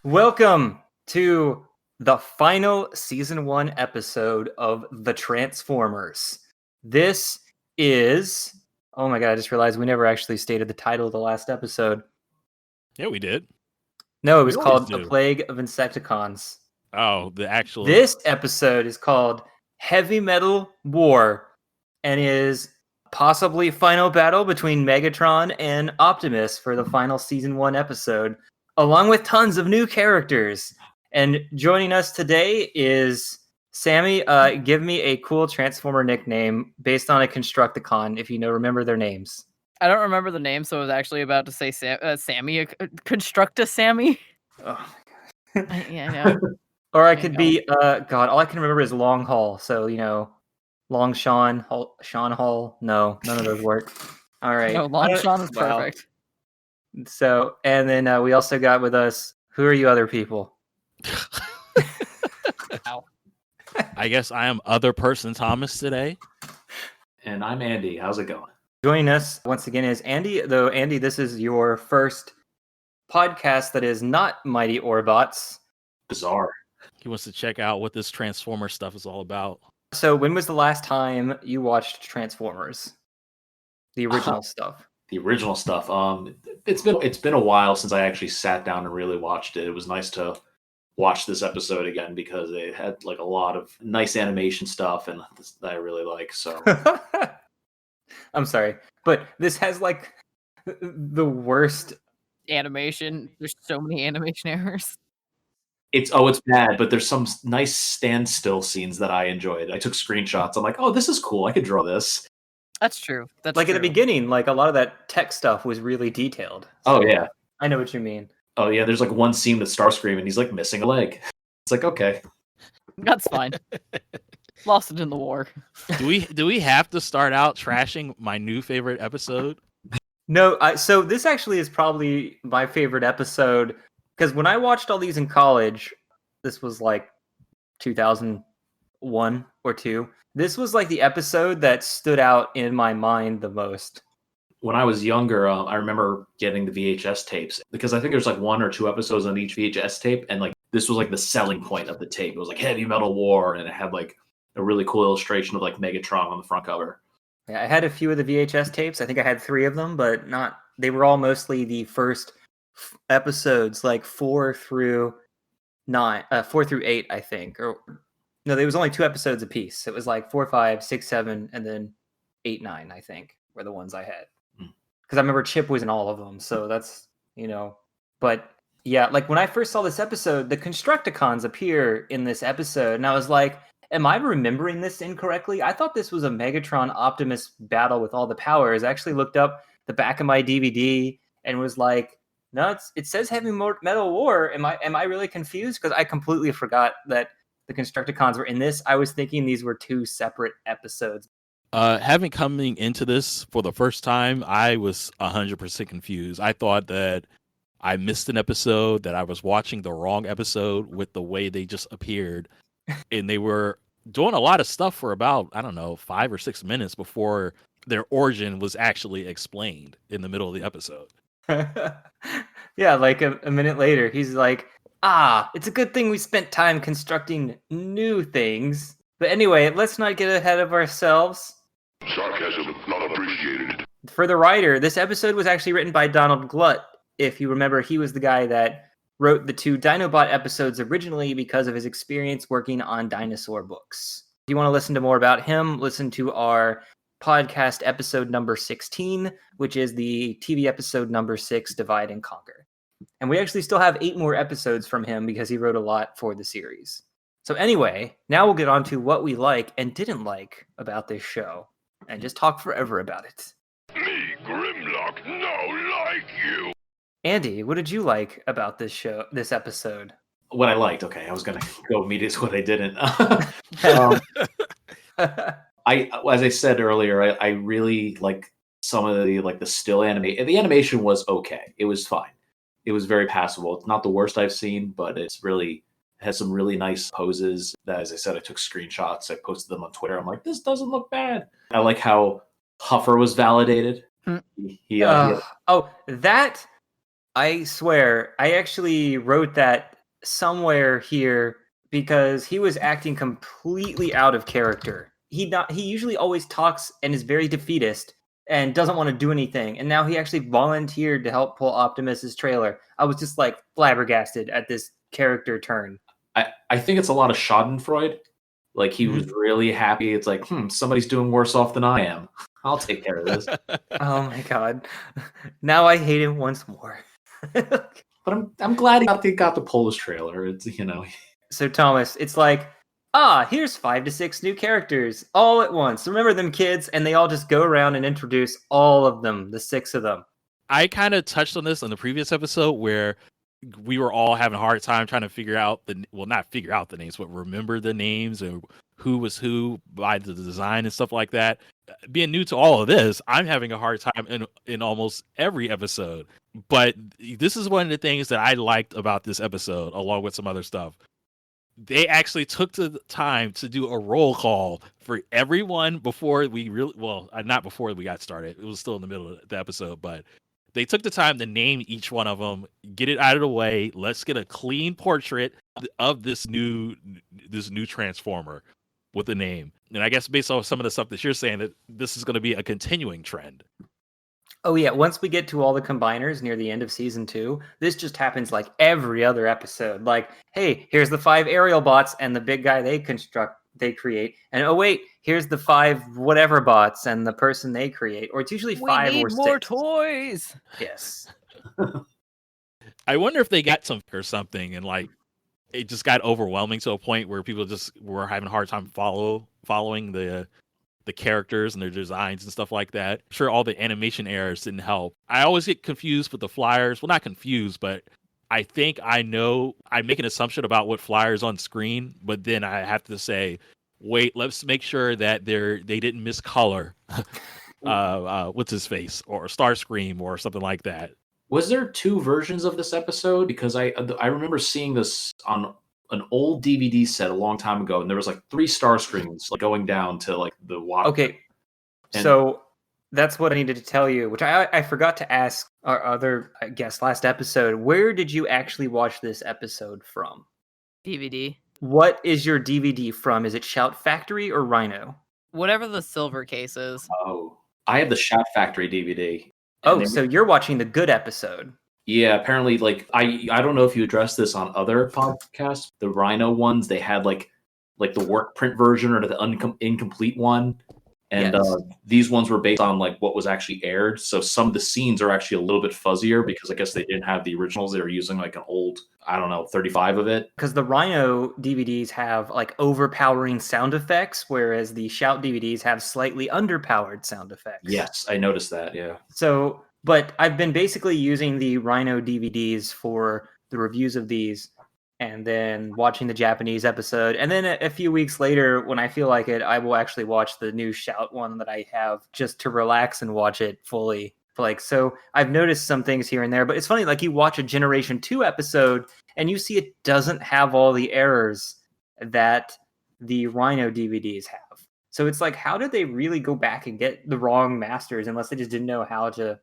Welcome to the final season 1 episode of The Transformers. This is... Oh my god, I just realized we never actually stated the title of the last episode. Yeah, we did. No, it was We always called do. The Plague of Insecticons. Oh, the actual... This episode is called Heavy Metal War and is possibly final battle between Megatron and Optimus for the final season 1 episode, along with tons of new characters. And joining us today is Sammy. Give me a cool Transformer nickname based on a Constructicon, if you remember their names. I don't remember the name, so I was actually about to say Sammy. Constructa Sammy? Oh. Yeah, I know. Or I could be, God, all I can remember is Long Haul. So, Long Sean Hall. No, none of those work. All right. No, Long Sean is perfect. So, and then we also got with us, who are you other people? I guess I am other person Thomas today. And I'm Andy. How's it going? Joining us once again is Andy. Though, Andy, this is your first podcast that is not Mighty Orbots. Bizarre. He wants to check out what this Transformer stuff is all about. So, when was the last time you watched Transformers? The original stuff. The original stuff. It's been a while since I actually sat down and really watched it. It was nice to watch this episode again because it had like a lot of nice animation stuff and that I really like. So I'm sorry, but this has like the worst animation. There's so many animation errors. It's bad, but there's some nice standstill scenes that I enjoyed. I took screenshots. I'm like, oh, this is cool. I could draw this. That's true. That's like true. At the beginning, like a lot of that tech stuff was really detailed. So, oh yeah, I know what you mean. Oh yeah, there's like one scene with Starscream and he's like missing a leg. It's like, okay, that's fine. Lost it in the war. Do we have to start out trashing my new favorite episode? No, so this actually is probably my favorite episode because when I watched all these in college, this was like 2001 or 2. This was like the episode that stood out in my mind the most. When I was younger, I remember getting the VHS tapes because I think there's like 1 or 2 episodes on each VHS tape. And like this was like the selling point of the tape. It was like Heavy Metal War. And it had like a really cool illustration of like Megatron on the front cover. Yeah, I had a few of the VHS tapes. I think I had 3 of them, but they were all mostly the first episodes, like 4 through 8, I think. Or no, there was only 2 episodes a piece. It was like 4, 5, 6, 7, and then 8, 9, I think, were the ones I had. Because I remember Chip was in all of them, so that's, But yeah, like when I first saw this episode, the Constructicons appear in this episode, and I was like, am I remembering this incorrectly? I thought this was a Megatron Optimus battle with all the powers. I actually looked up the back of my DVD and was like, no, it says Heavy Metal War. Am I really confused? Because I completely forgot that the Constructicons were in this. I was thinking these were 2 separate episodes. Having coming into this for the first time, I was 100% confused. I thought that I missed an episode, that I was watching the wrong episode with the way they just appeared. And they were doing a lot of stuff for about, 5 or 6 minutes before their origin was actually explained in the middle of the episode. Yeah, like a minute later, he's like, it's a good thing we spent time constructing new things. But anyway, let's not get ahead of ourselves. Sarcasm not appreciated. For the writer, this episode was actually written by Donald Glut. If you remember, he was the guy that wrote the 2 Dinobot episodes originally because of his experience working on dinosaur books. If you want to listen to more about him, listen to our podcast episode number 16, which is the TV episode number 6, Divide and Conquer. And we actually still have 8 more episodes from him because he wrote a lot for the series. So anyway, now we'll get on to what we like and didn't like about this show. And just talk forever about it. Me, Grimlock, no like you. Andy, what did you like about this episode? What I liked, okay, I was gonna go immediately to what I didn't. As I said earlier, I really like some of the still animation. The animation was okay. It was fine. It was very passable. It's not the worst I've seen, but it's really has some really nice poses that, as I said, I took screenshots. I posted them on Twitter. I'm like, this doesn't look bad. I like how Huffer was validated. That I swear, I actually wrote that somewhere here because he was acting completely out of character. He usually always talks and is very defeatist and doesn't want to do anything. And now he actually volunteered to help pull Optimus's trailer. I was just like flabbergasted at this character turn. I think it's a lot of Schadenfreude. Like he was really happy. It's like, somebody's doing worse off than I am. I'll take care of this. Oh my god! Now I hate him once more. But I'm glad he got to pull his trailer. It's So Thomas, it's like, here's 5 to 6 new characters all at once. Remember them, kids? And they all just go around and introduce all of them, the 6 of them. I kind of touched on this in the previous episode where we were all having a hard time trying to figure out not figure out the names, but remember the names and who was who by the design and stuff like that. Being new to all of this, I'm having a hard time in almost every episode. But this is one of the things that I liked about this episode, along with some other stuff. They actually took the time to do a roll call for everyone before we not before we got started. It was still in the middle of the episode, but they took the time to name each one of them, get it out of the way. Let's get a clean portrait of this new Transformer with a name. And I guess based on some of the stuff that you're saying, that this is going to be a continuing trend. Oh yeah, once we get to all the combiners near the end of season 2, this just happens like every other episode. Like, hey, here's the 5 aerial bots and the big guy they create. And oh wait, here's the 5 whatever bots and the person they create. Or it's usually 5 we or need 6. more toys. Yes. I wonder if they got some or something and like it just got overwhelming to a point where people just were having a hard time following the characters and their designs and stuff like that. I'm sure all the animation errors didn't help. I always get confused with the flyers. Well, not confused, but I think I know I make an assumption about what flyers on screen, but then I have to say, wait, let's make sure that they didn't miscolor what's his face or Starscream or something like that. Was there 2 versions of this episode? Because I remember seeing this on an old DVD set a long time ago, and there was like 3 Starscreams like going down to like the water. Okay, so that's what I needed to tell you, which I forgot to ask our other guest last episode. Where did you actually watch this episode from? DVD. What is your DVD from? Is it Shout Factory or Rhino? Whatever the silver case is. Oh, I have the Shout Factory DVD. Oh, so you're watching the good episode. Yeah, apparently, like I don't know if you addressed this on other podcasts. The Rhino ones, they had like the work print version or the incomplete one, and Yes. These ones were based on like what was actually aired. So some of the scenes are actually a little bit fuzzier because I guess they didn't have the originals. They were using like an old, 35 of it. Because the Rhino DVDs have like overpowering sound effects, whereas the Shout DVDs have slightly underpowered sound effects. Yes, I noticed that. Yeah. So, but I've been basically using the Rhino DVDs for the reviews of these and then watching the Japanese episode. And then a few weeks later, when I feel like it, I will actually watch the new Shout one that I have just to relax and watch it fully. Like, so I've noticed some things here and there, but it's funny, like you watch a Generation 2 episode and you see it doesn't have all the errors that the Rhino DVDs have. So it's like, how did they really go back and get the wrong masters unless they just didn't know how to,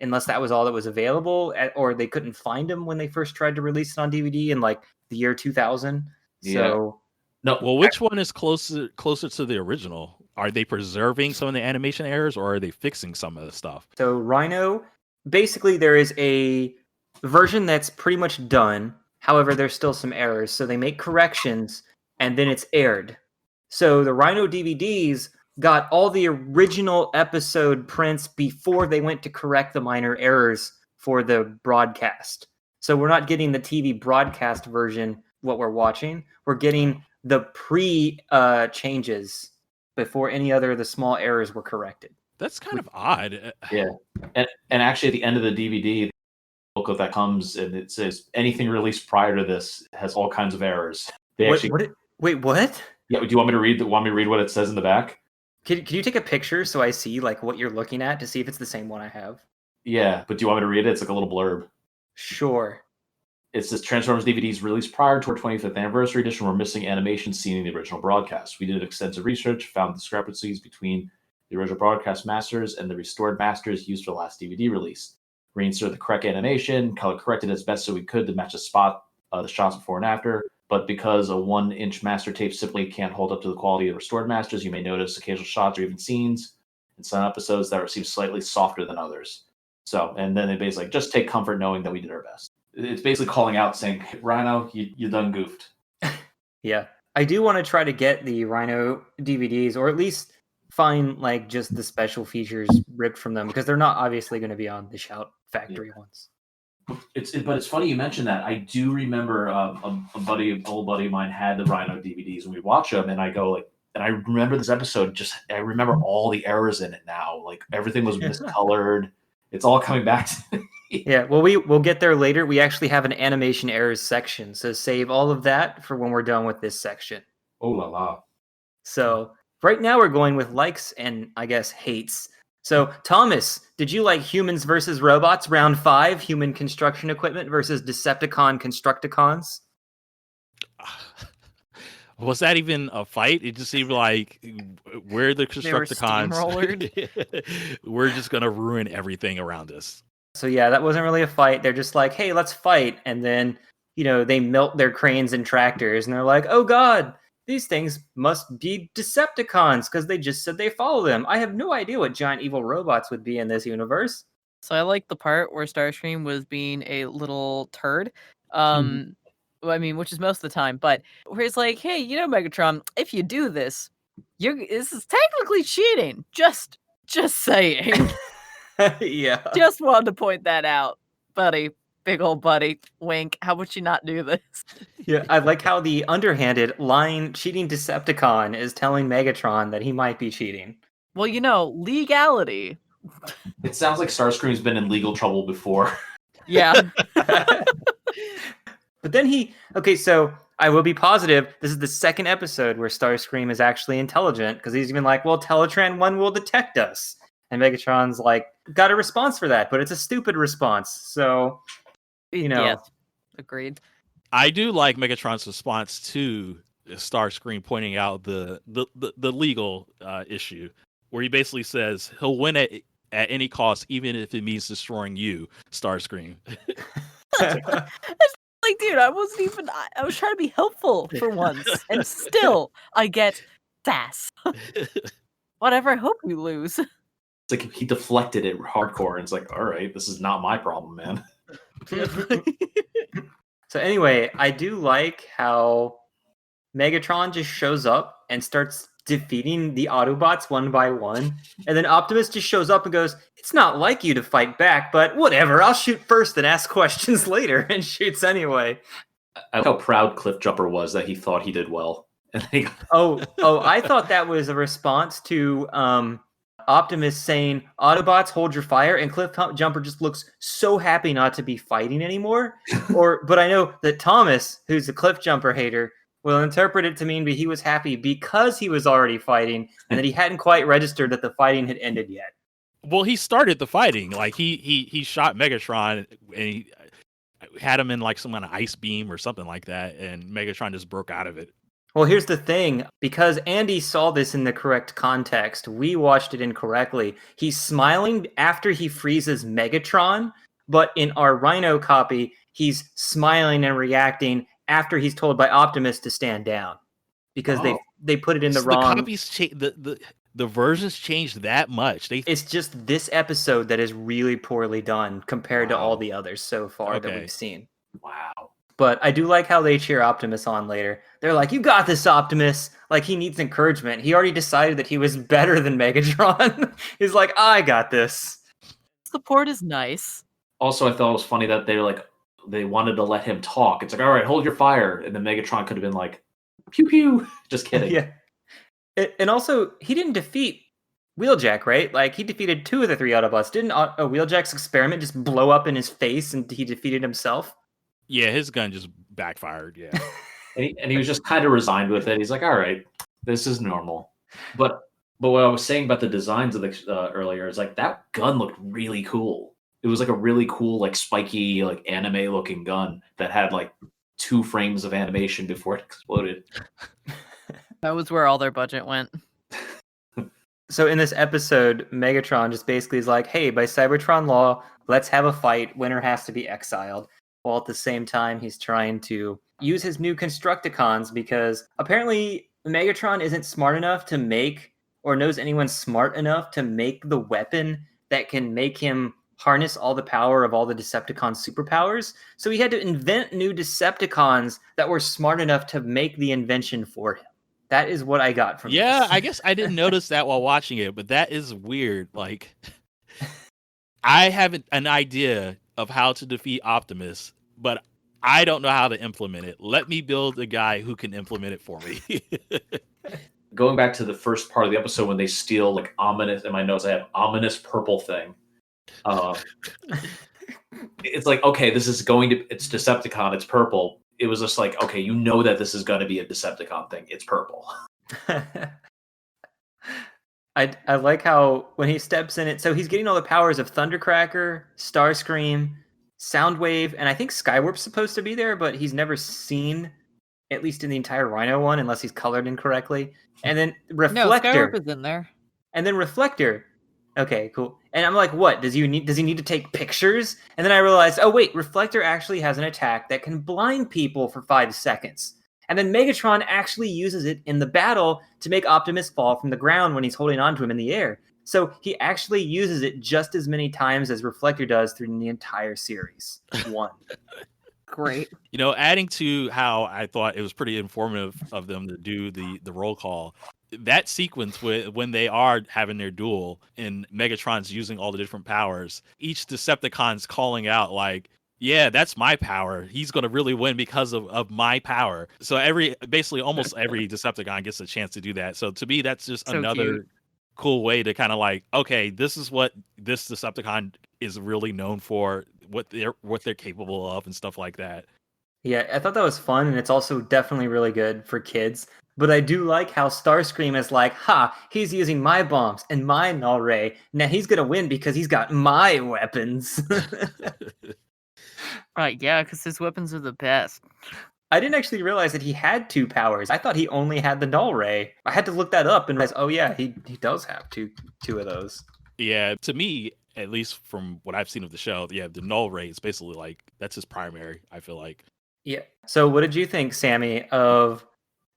unless that was all that was available, or they couldn't find them when they first tried to release it on DVD in like the year 2000. Yeah. So No, Well, which one is closer to the original? Are they preserving some of the animation errors or are they fixing some of the stuff? So Rhino, basically there is a version that's pretty much done. However, there's still some errors. So they make corrections and then it's aired. So the Rhino DVDs got all the original episode prints before they went to correct the minor errors for the broadcast. So we're not getting the TV broadcast version, what we're watching. We're getting the changes before any other of the small errors were corrected. That's kind of odd. Yeah, and actually, at the end of the DVD, the booklet that comes and it says anything released prior to this has all kinds of errors. They Wait, what? Yeah. Do you want me to read? Want me to read what it says in the back? Can you take a picture so I see like what you're looking at to see if it's the same one I have? Yeah, but do you want me to read it? It's like a little blurb. Sure. It says Transformers DVDs released prior to our 25th anniversary edition were missing animations seen in the original broadcast. We did extensive research, found discrepancies between the original broadcast masters and the restored masters used for the last DVD release. Reinserted the correct animation, color corrected as best as we could to match the spot the shots before and after. But because a 1-inch master tape simply can't hold up to the quality of restored masters, you may notice occasional shots or even scenes in some episodes that seem slightly softer than others. So, and then they basically just take comfort knowing that we did our best. It's basically calling out saying, Rhino, you done goofed. Yeah. I do want to try to get the Rhino DVDs, or at least find like just the special features ripped from them, because they're not obviously going to be on the Shout Factory ones. But it's funny you mentioned that. I do remember old buddy of mine had the Rhino DVDs, and we watch them, and I go like, and I remember this episode. I remember all the errors in it now. Like everything was miscolored. It's all coming back to me. Yeah, well, we'll get there later. We actually have an animation errors section, so save all of that for when we're done with this section. Oh la la. So right now we're going with likes and I guess hates. So Thomas, did you like Humans versus Robots round 5, human construction equipment versus Decepticon Constructicons? Was that even a fight? It just seemed like we're the They were Constructicons. steamrollered. We're just gonna ruin everything around us. So yeah, that wasn't really a fight. They're just like, hey, let's fight. And then, they melt their cranes and tractors. And they're like, oh God, these things must be Decepticons because they just said they follow them. I have no idea what giant evil robots would be in this universe. So I like the part where Starscream was being a little turd. Which is most of the time, but where it's like, hey, Megatron, if you do this, this is technically cheating. Just saying. Yeah. Just wanted to point that out, buddy. Big old buddy. Wink. How would you not do this? Yeah, I like how the underhanded cheating Decepticon is telling Megatron that he might be cheating. Well, legality. It sounds like Starscream's been in legal trouble before. Yeah. But then so I will be positive, this is the second episode where Starscream is actually intelligent, because he's even like, well, Teletran 1 will detect us. And Megatron's like, got a response for that, but it's a stupid response. So, Yes. Agreed. I do like Megatron's response to Starscream pointing out the legal issue, where he basically says he'll win at any cost, even if it means destroying you, Starscream. Like, dude, I was trying to be helpful for once, and still I get sass. Whatever, I hope you lose. It's like he deflected it hardcore, and it's like, all right, this is not my problem, man. So anyway, I do like how Megatron just shows up and starts defeating the Autobots one by one. And then Optimus just shows up and goes, it's not like you to fight back, but whatever, I'll shoot first and ask questions later, and shoots anyway. I like how proud Cliffjumper was that he thought he did well. And I thought that was a response to Optimus saying, Autobots, hold your fire, and Cliffjumper just looks so happy not to be fighting anymore. But I know that Thomas, who's a Cliffjumper hater, will interpret it to mean that he was happy because he was already fighting, and that he hadn't quite registered that the fighting had ended yet. Well, he started the fighting. Like he shot Megatron, and he had him in like some kind of ice beam or something like that, and Megatron just broke out of it. Well, here's the thing. Because Andi saw this in the correct context, we watched it incorrectly. He's smiling after he freezes Megatron, but in our Rhino copy, he's smiling and reacting after he's told by Optimus to stand down. Because they put it in the wrong... The copies the versions changed that much. It's just this episode that is really poorly done compared to all the others so far that we've seen. Wow. But I do like how they cheer Optimus on later. They're like, you got this, Optimus. Like, he needs encouragement. He already decided that he was better than Megatron. He's like, I got this. Support is nice. Also, I thought it was funny that they wanted to let him talk. It's like, all right, hold your fire. And then Megatron could have been like, pew pew. Just kidding. Yeah. And also, he didn't defeat Wheeljack, right? Like, he defeated 2 of the 3 Autobots. Didn't Wheeljack's experiment just blow up in his face and he defeated himself? Yeah, his gun just backfired, yeah. and he was just kind of resigned with it. He's like, all right, this is normal. But what I was saying about the designs of the earlier is like that gun looked really cool. It was like a really cool, like spiky, like anime looking gun that had like 2 frames of animation before it exploded. That was where all their budget went. So in this episode, Megatron just basically is like, hey, by Cybertron law, let's have a fight. Winner has to be exiled. while at the same time he's trying to use his new Constructicons, because apparently Megatron isn't smart enough to make, or knows anyone smart enough to make the weapon that can make him harness all the power of all the Decepticon superpowers. So he had to invent new Decepticons that were smart enough to make the invention for him. That is what I got from Yeah, this. I guess I didn't notice that while watching it, but that is weird. Like, I have an idea of how to defeat Optimus, but I don't know how to implement it. Let me build a guy who can implement it for me. Going back to the first part of the episode when they steal like ominous, in my notes I have ominous purple thing. It's like, okay, this is it's Decepticon, it's purple. It was just like, okay, you know that this is going to be a Decepticon thing. It's purple. I like how when he steps in it, so he's getting all the powers of Thundercracker, Starscream, Soundwave, and I think Skywarp's supposed to be there, but he's never seen, at least in the entire Rhino one, unless he's colored incorrectly. And then No, Reflector. Skywarp is in there. And then Reflector. Okay, cool. And I'm like, what? Does he need to take pictures? And then I realized, oh wait, Reflector actually has an attack that can blind people for 5 seconds. And then Megatron actually uses it in the battle to make Optimus fall from the ground when he's holding on to him in the air. So he actually uses it just as many times as Reflector does through the entire series. One. Great. You know, adding to how I thought it was pretty informative of them to do the roll call, that sequence when they are having their duel and Megatron's using all the different powers, each Decepticon's calling out like, yeah, that's my power. He's going to really win because of my power. So basically almost every Decepticon gets a chance to do that. So to me, that's just So another cute. cool way to kind of like, okay, this is what this Decepticon is really known for, what they're capable of and stuff like that. Yeah, I thought that was fun, and it's also definitely really good for kids. But I do like how Starscream is like, ha, he's using my bombs and my null ray. Now he's going to win because he's got my weapons. Right, yeah, because his weapons are the best. I didn't actually realize that he had 2 powers. I thought he only had the null ray. I had to look that up and realize, oh yeah, he does have two of those. Yeah, to me, at least from what I've seen of the show, yeah, the null ray is basically like, that's his primary, I feel like. Yeah. So what did you think, Sammy, of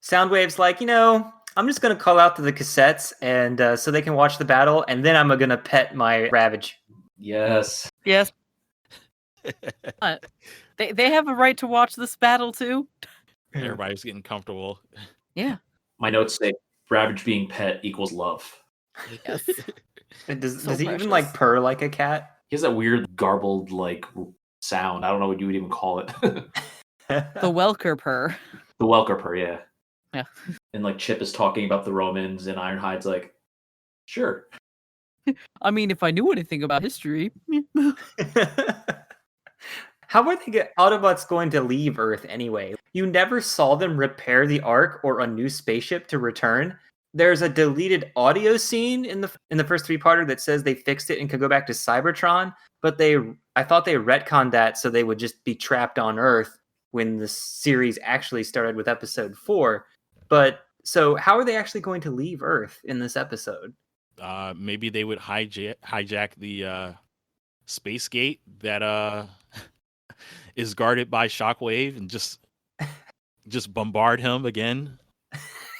Soundwave's like, I'm just going to call out to the cassettes and so they can watch the battle, and then I'm going to pet my Ravage. Yes. Yes. They have a right to watch this battle too. Everybody's getting comfortable. Yeah. My notes say Ravage being pet equals love. Yes. Does So he even precious. like purr like a cat? He has that weird garbled like sound. I don't know what you would even call it. The Welker purr. The Welker purr, yeah. Yeah. And like Chip is talking about the Romans, and Ironhide's like, sure. I mean, if I knew anything about history. How were Autobots going to leave Earth anyway? You never saw them repair the Ark or a new spaceship to return. There's a deleted audio scene in the first 3-parter that says they fixed it and could go back to Cybertron, but I thought they retconned that so they would just be trapped on Earth when the series actually started with episode 4. But so how are they actually going to leave Earth in this episode? Maybe they would hijack the space gate that is guarded by Shockwave and just bombard him again.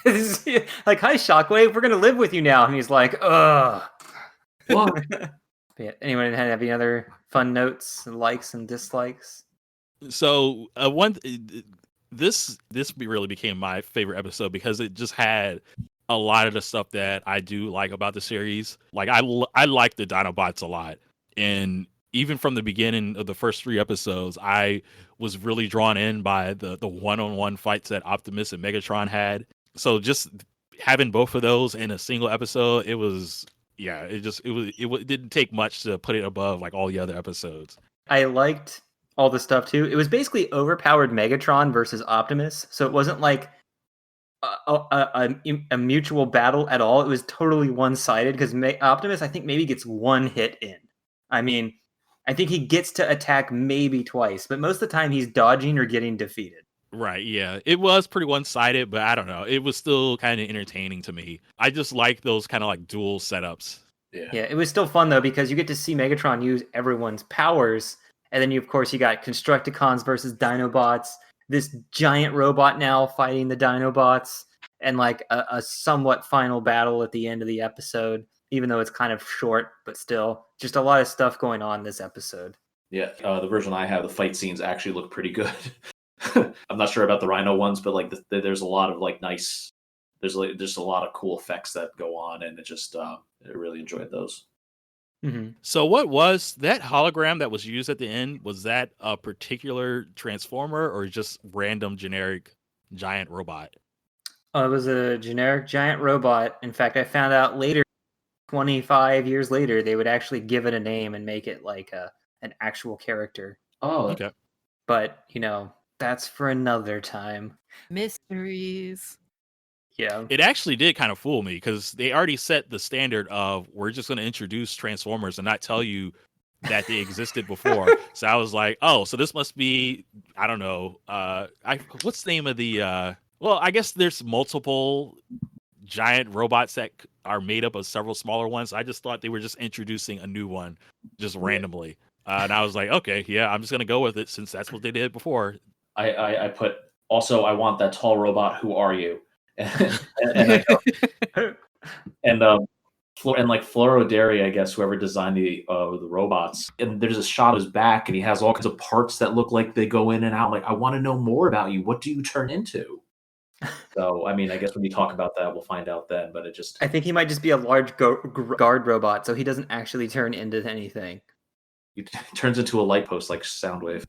Like, hi Shockwave, we're gonna live with you now, and he's like, ugh. What? Yeah, anyone have any other fun notes, likes and dislikes? So this really became my favorite episode because it just had a lot of the stuff that I do like about the series. Like I like the Dinobots a lot, and even from the beginning of the first 3 episodes, I was really drawn in by the one-on-one fights that Optimus and Megatron had. So just having both of those in a single episode, it didn't take much to put it above like all the other episodes. I liked all the stuff too. It was basically overpowered Megatron versus Optimus, so it wasn't like a mutual battle at all. It was totally one-sided because Optimus, I think, maybe gets 1 hit in. I mean, I think he gets to attack maybe twice, but most of the time he's dodging or getting defeated. Right, yeah. It was pretty one-sided, but I don't know. It was still kind of entertaining to me. I just like those kind of like dual setups. Yeah, it was still fun though because you get to see Megatron use everyone's powers, And then of course you got Constructicons versus Dinobots, this giant robot now fighting the Dinobots, and like a somewhat final battle at the end of the episode, even though it's kind of short, but still just a lot of stuff going on this episode. Yeah, the version I have, the fight scenes actually look pretty good. I'm not sure about the Rhino ones, but like there's a lot of like nice. There's like just a lot of cool effects that go on, and it just I really enjoyed those. Mm-hmm. So what was that hologram that was used at the end? Was that a particular Transformer or just random generic giant robot? Oh, it was a generic giant robot. In fact, I found out later, 25 years later, they would actually give it a name and make it like an actual character. Oh, Okay. But, that's for another time. Mysteries. Yeah. It actually did kind of fool me because they already set the standard of we're just going to introduce Transformers and not tell you that they existed before. So I was like, oh, so this must be, I don't know. What's the name of the, well, I guess there's multiple giant robots that are made up of several smaller ones. I just thought they were just introducing a new one just randomly. And I was like, okay, yeah, I'm just going to go with it since that's what they did before. I put also I want that tall robot. Who are you? and I go, and like Floro Derry, I guess whoever designed the robots, and there's a shot of his back, and he has all kinds of parts that look like they go in and out. Like, I want to know more about you. What do you turn into? So, I mean, I guess when you talk about that, we'll find out then. But it just, I think he might just be a large guard robot, so he doesn't actually turn into anything. he turns into a light post like Soundwave.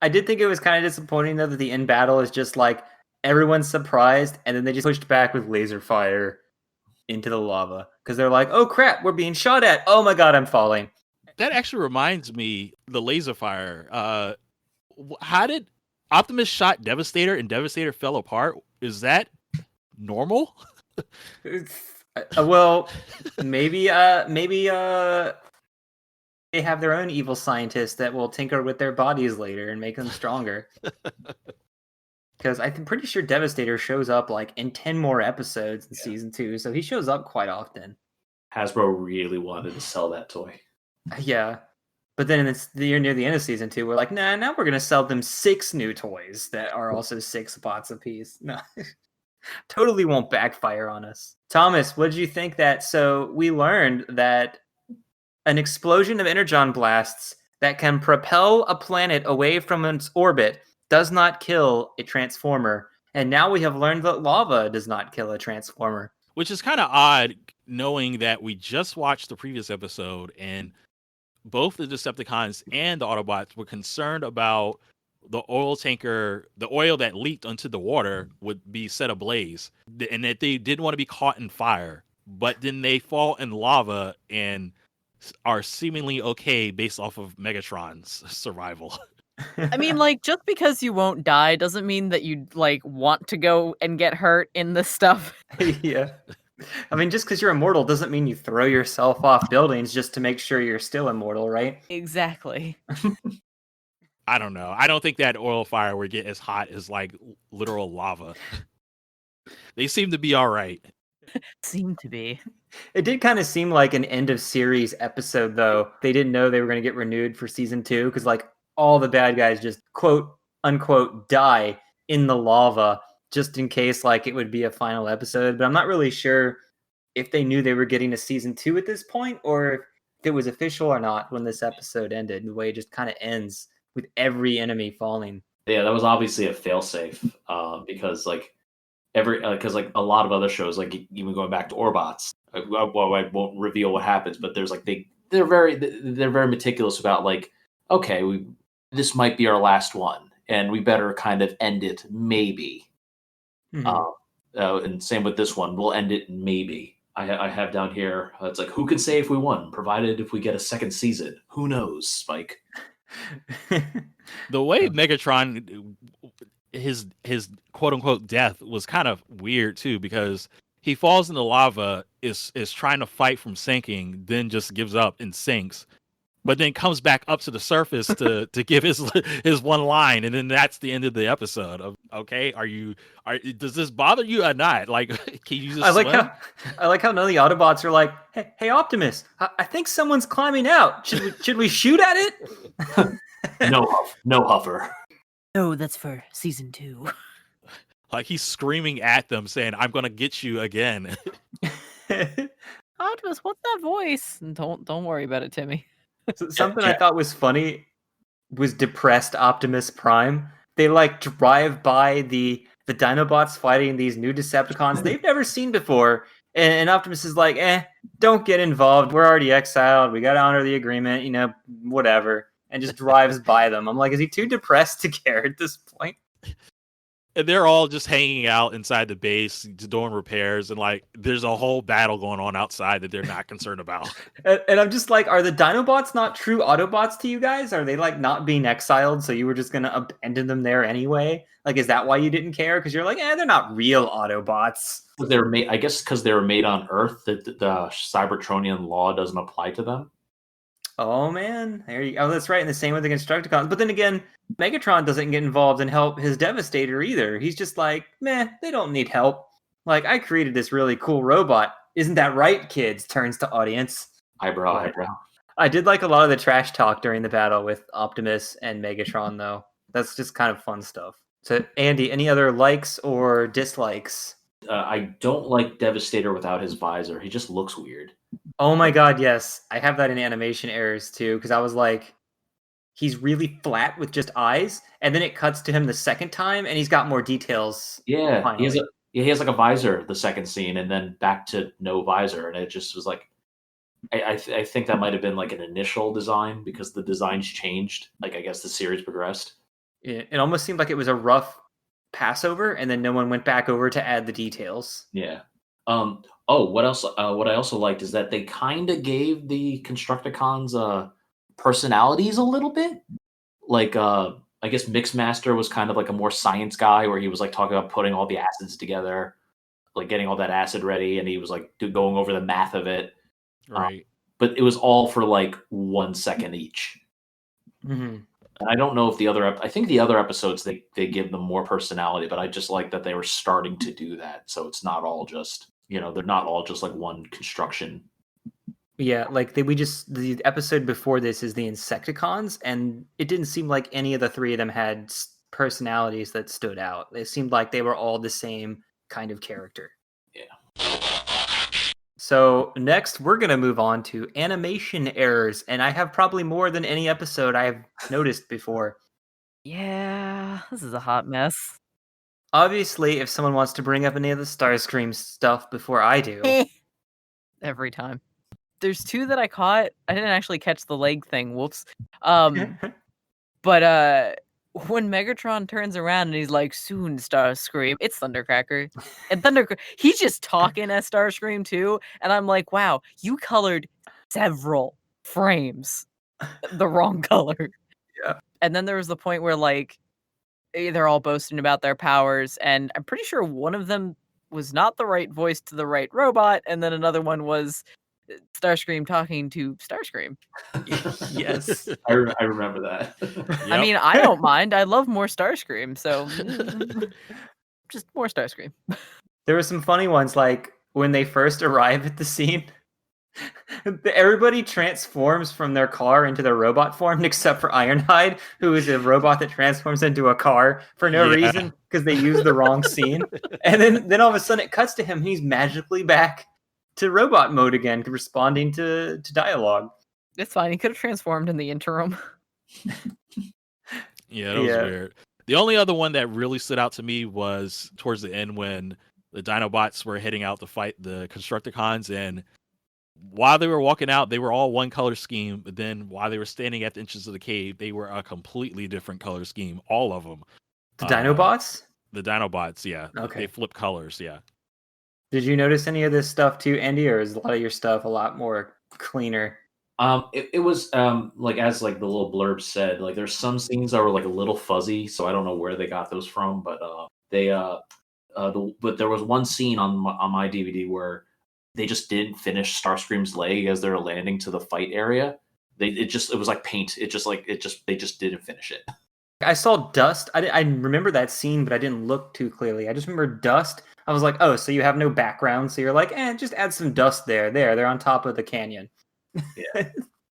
I did think it was kind of disappointing, though, that the end battle is just like everyone's surprised, and then they just pushed back with laser fire into the lava because they're like, "Oh crap, we're being shot at! Oh my god, I'm falling." That actually reminds me, the laser fire. How did Optimus shot Devastator and Devastator fell apart? Is that normal? Well, maybe they have their own evil scientists that will tinker with their bodies later and make them stronger. Because I'm pretty sure Devastator shows up like in 10 more episodes in season 2, so he shows up quite often. Hasbro really wanted to sell that toy. Yeah. But then near the end of season 2, we're like, nah, now we're going to sell them 6 new toys that are also 6 bots apiece. No. Totally won't backfire on us. Thomas, what did you think that? So we learned that an explosion of energon blasts that can propel a planet away from its orbit does not kill a Transformer. And now we have learned that lava does not kill a Transformer. Which is kind of odd, knowing that we just watched the previous episode and both the Decepticons and the Autobots were concerned about the oil tanker, the oil that leaked onto the water would be set ablaze, and that they didn't want to be caught in fire. But then they fall in lava and are seemingly okay based off of Megatron's survival. I mean, like, just because you won't die doesn't mean that you like want to go and get hurt in this stuff. Yeah. I mean, just because you're immortal doesn't mean you throw yourself off buildings just to make sure you're still immortal, right? Exactly. I don't know. I don't think that oil fire would get as hot as like literal lava. They seem to be all right. Seem to be. It did kind of seem like an end of series episode, though. They didn't know they were going to get renewed for season 2 because, like, all the bad guys just quote unquote die in the lava just in case, like, it would be a final episode. But I'm not really sure if they knew they were getting a season 2 at this point or if it was official or not when this episode ended. The way it just kind of ends with every enemy falling. Yeah, that was obviously a failsafe because like because like a lot of other shows, like even going back to Orbots, well, I won't reveal what happens, but there's like they're very meticulous about like, okay, this might be our last one, and we better kind of end it maybe. And same with this one, we'll end it maybe. I have down here, it's like, who can say if we won, provided if we get a second season. Who knows, Spike? The way Megatron, his quote unquote death was kind of weird too, because he falls in the lava, is trying to fight from sinking, then just gives up and sinks. but then comes back up to the surface to give his one line, and then that's the end of the episode. Okay, does this bother you or not? Like, can you just I like swim? how none of the Autobots are like, hey Optimus, I think someone's climbing out. Should we shoot at it? No huffer. No, that's for season 2. Like he's screaming at them, saying, "I'm gonna get you again." Optimus, what's that voice? Don't worry about it, Timmy. Something I thought was funny was depressed Optimus Prime. They like drive by the Dinobots fighting these new Decepticons they've never seen before, and Optimus is like, don't get involved. We're already exiled. We got to honor the agreement. Whatever, and just drives by them. I'm like, is he too depressed to care at this point? And they're all just hanging out inside the base, doing repairs, and like there's a whole battle going on outside that they're not concerned about. And I'm just like, are the Dinobots not true Autobots to you guys? Are they like not being exiled, so you were just gonna abandon them there anyway? Like, is that why you didn't care? Because you're like, they're not real Autobots. They're made, I guess, because they were made on Earth. That the Cybertronian law doesn't apply to them. Oh man, there you go. Oh, that's right. And the same with the Constructicons. But then again, Megatron doesn't get involved and help his Devastator either. He's just like, meh, they don't need help. Like, I created this really cool robot. Isn't that right, kids? Turns to audience. Eyebrow. I did like a lot of the trash talk during the battle with Optimus and Megatron, though. That's just kind of fun stuff. So, Andy, any other likes or dislikes? I don't like Devastator without his visor. He just looks weird. Oh my god, yes. I have that in animation errors too, because I was like, he's really flat with just eyes, and then it cuts to him the second time, and he's got more details. Yeah, finally. he has like a visor the second scene, and then back to no visor, and it just was like, I think that might have been like an initial design because the designs changed. Like I guess the series progressed. It almost seemed like it was a rough passover, and then no one went back over to add the details. Yeah. Oh, what else? What I also liked is that they kind of gave the Constructicons personalities a little bit. Like, I guess Mixmaster was kind of like a more science guy, where he was like talking about putting all the acids together, like getting all that acid ready, and he was like going over the math of it. Right. But it was all for like 1 second each. Mm-hmm. And I don't know if I think the other episodes they give them more personality, but I just like that they were starting to do that. So it's not all just, they're not all just like one construction. Yeah, like the episode before this is the Insecticons, and it didn't seem like any of the three of them had personalities that stood out. It seemed like they were all the same kind of character. Yeah. So next, we're going to move on to animation errors, and I have probably more than any episode I have noticed before. Yeah, this is a hot mess. Obviously, if someone wants to bring up any of the Starscream stuff before I do. Every time. There's 2 that I caught. I didn't actually catch the leg thing. Whoops. But when Megatron turns around and he's like, soon, Starscream, it's Thundercracker. And he's just talking as Starscream too. And I'm like, wow, you colored several frames the wrong color. Yeah. And then there was the point where like they're all boasting about their powers, and I'm pretty sure one of them was not the right voice to the right robot, and then another one was Starscream talking to Starscream. Yes. I remember that. Yep. I mean, I don't mind. I love more Starscream, so just more Starscream. There were some funny ones, like when they first arrive at the scene, everybody transforms from their car into their robot form, except for Ironhide, who is a robot that transforms into a car for no reason because they used the wrong scene. And then all of a sudden it cuts to him, and he's magically back to robot mode again, responding to dialogue. It's fine. He could have transformed in the interim. Yeah, that was weird. The only other one that really stood out to me was towards the end when the Dinobots were heading out to fight the Constructicons, and while they were walking out, they were all one color scheme, but then while they were standing at the entrance of the cave, they were a completely different color scheme, all of them. The Dinobots? The Dinobots, yeah. Okay. They flip colors, yeah. Did you notice any of this stuff too, Andy, or is a lot of your stuff a lot more cleaner? It was like as like the little blurb said, like there's some scenes that were like a little fuzzy, so I don't know where they got those from, but but there was one scene on my DVD where they just didn't finish Starscream's leg as they're landing to the fight area. it was like paint. They just didn't finish it. I saw dust. I remember that scene, but I didn't look too clearly. I just remember dust. I was like, oh, so you have no background, so you're like, just add some dust there. They're on top of the canyon. Yeah.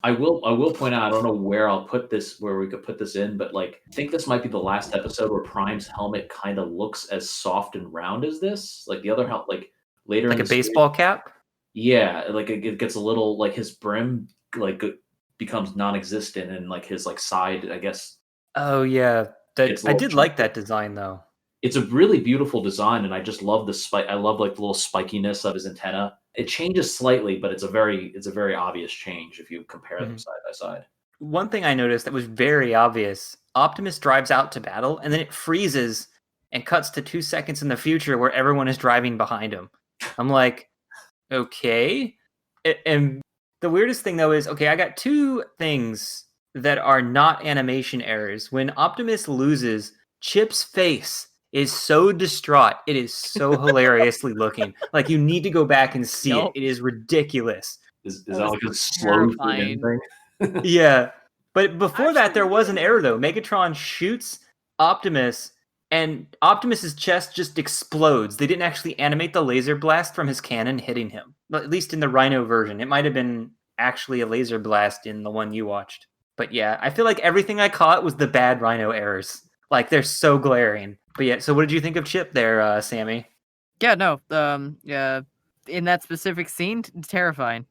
I will point out, I don't know where we could put this in, but like I think this might be the last episode where Prime's helmet kind of looks as soft and round as this. Like the other helmet, like later Like in a the baseball cap? Yeah, like it gets a little like his brim like becomes non-existent, and like his like side, I guess. Oh yeah, It's a I little did like chunky. that design though. It's a really beautiful design, and I just love the spike. I love like the little spikiness of his antenna. It changes slightly, but it's a very obvious change if you compare them Mhm. side by side. One thing I noticed that was very obvious: Optimus drives out to battle, and then it freezes and cuts to 2 seconds in the future where everyone is driving behind him. I'm like, okay. And the weirdest thing though is, okay, I got two things that are not animation errors. When Optimus loses, Chip's face is so distraught. It is so hilariously looking. Like you need to go back and see it. Yup. It is ridiculous. Is That that was like a slow zoom in terrifying. thing? Yeah. But before that, Actually, there was an error though. Megatron shoots Optimus, and Optimus's chest just explodes. They didn't actually animate the laser blast from his cannon hitting him. At least in the Rhino version. It might have been actually a laser blast in the one you watched. But yeah, I feel like everything I caught was the bad Rhino errors. Like they're so glaring. But yeah, so what did you think of Chip there, Sammy? Yeah, no. Yeah, in that specific scene, terrifying.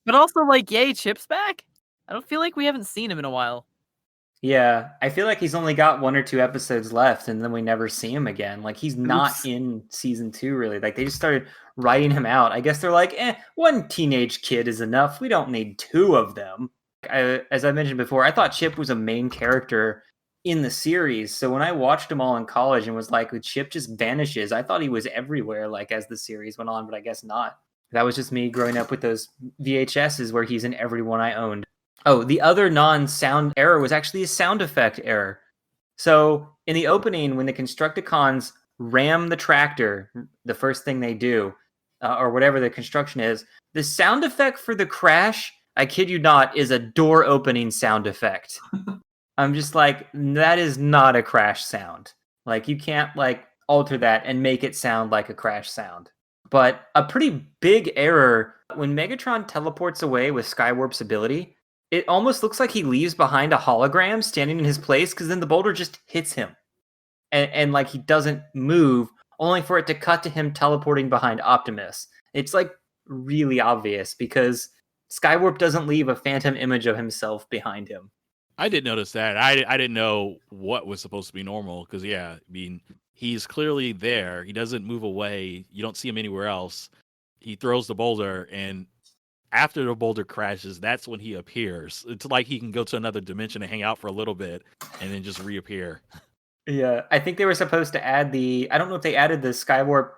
But also, like, yay, Chip's back. I don't feel like we haven't seen him in a while. Yeah, I feel like he's only got 1 or 2 episodes left, and then we never see him again. Like he's not Oops. in season 2, really. Like they just started writing him out. I guess they're like, one teenage kid is enough. We don't need 2 of them. As I mentioned before, I thought Chip was a main character in the series. So when I watched them all in college and was like, Chip just vanishes, I thought he was everywhere. Like as the series went on, but I guess not. That was just me growing up with those VHSs where he's in every one I owned. Oh, the other non-sound error was actually a sound effect error. So in the opening, when the Constructicons ram the tractor, the first thing they do, or whatever the construction is, the sound effect for the crash, I kid you not, is a door opening sound effect. I'm just like, that is not a crash sound. Like you can't like alter that and make it sound like a crash sound. But a pretty big error when Megatron teleports away with Skywarp's ability, it almost looks like he leaves behind a hologram standing in his place because then the boulder just hits him. And like he doesn't move, only for it to cut to him teleporting behind Optimus. It's like really obvious because Skywarp doesn't leave a phantom image of himself behind him. I did notice that. I didn't know what was supposed to be normal because, yeah, I mean, he's clearly there. He doesn't move away. You don't see him anywhere else. He throws the boulder, and after the boulder crashes, that's when he appears. It's like he can go to another dimension and hang out for a little bit and then just reappear. Yeah, I think they were supposed to add I don't know if they added the Skywarp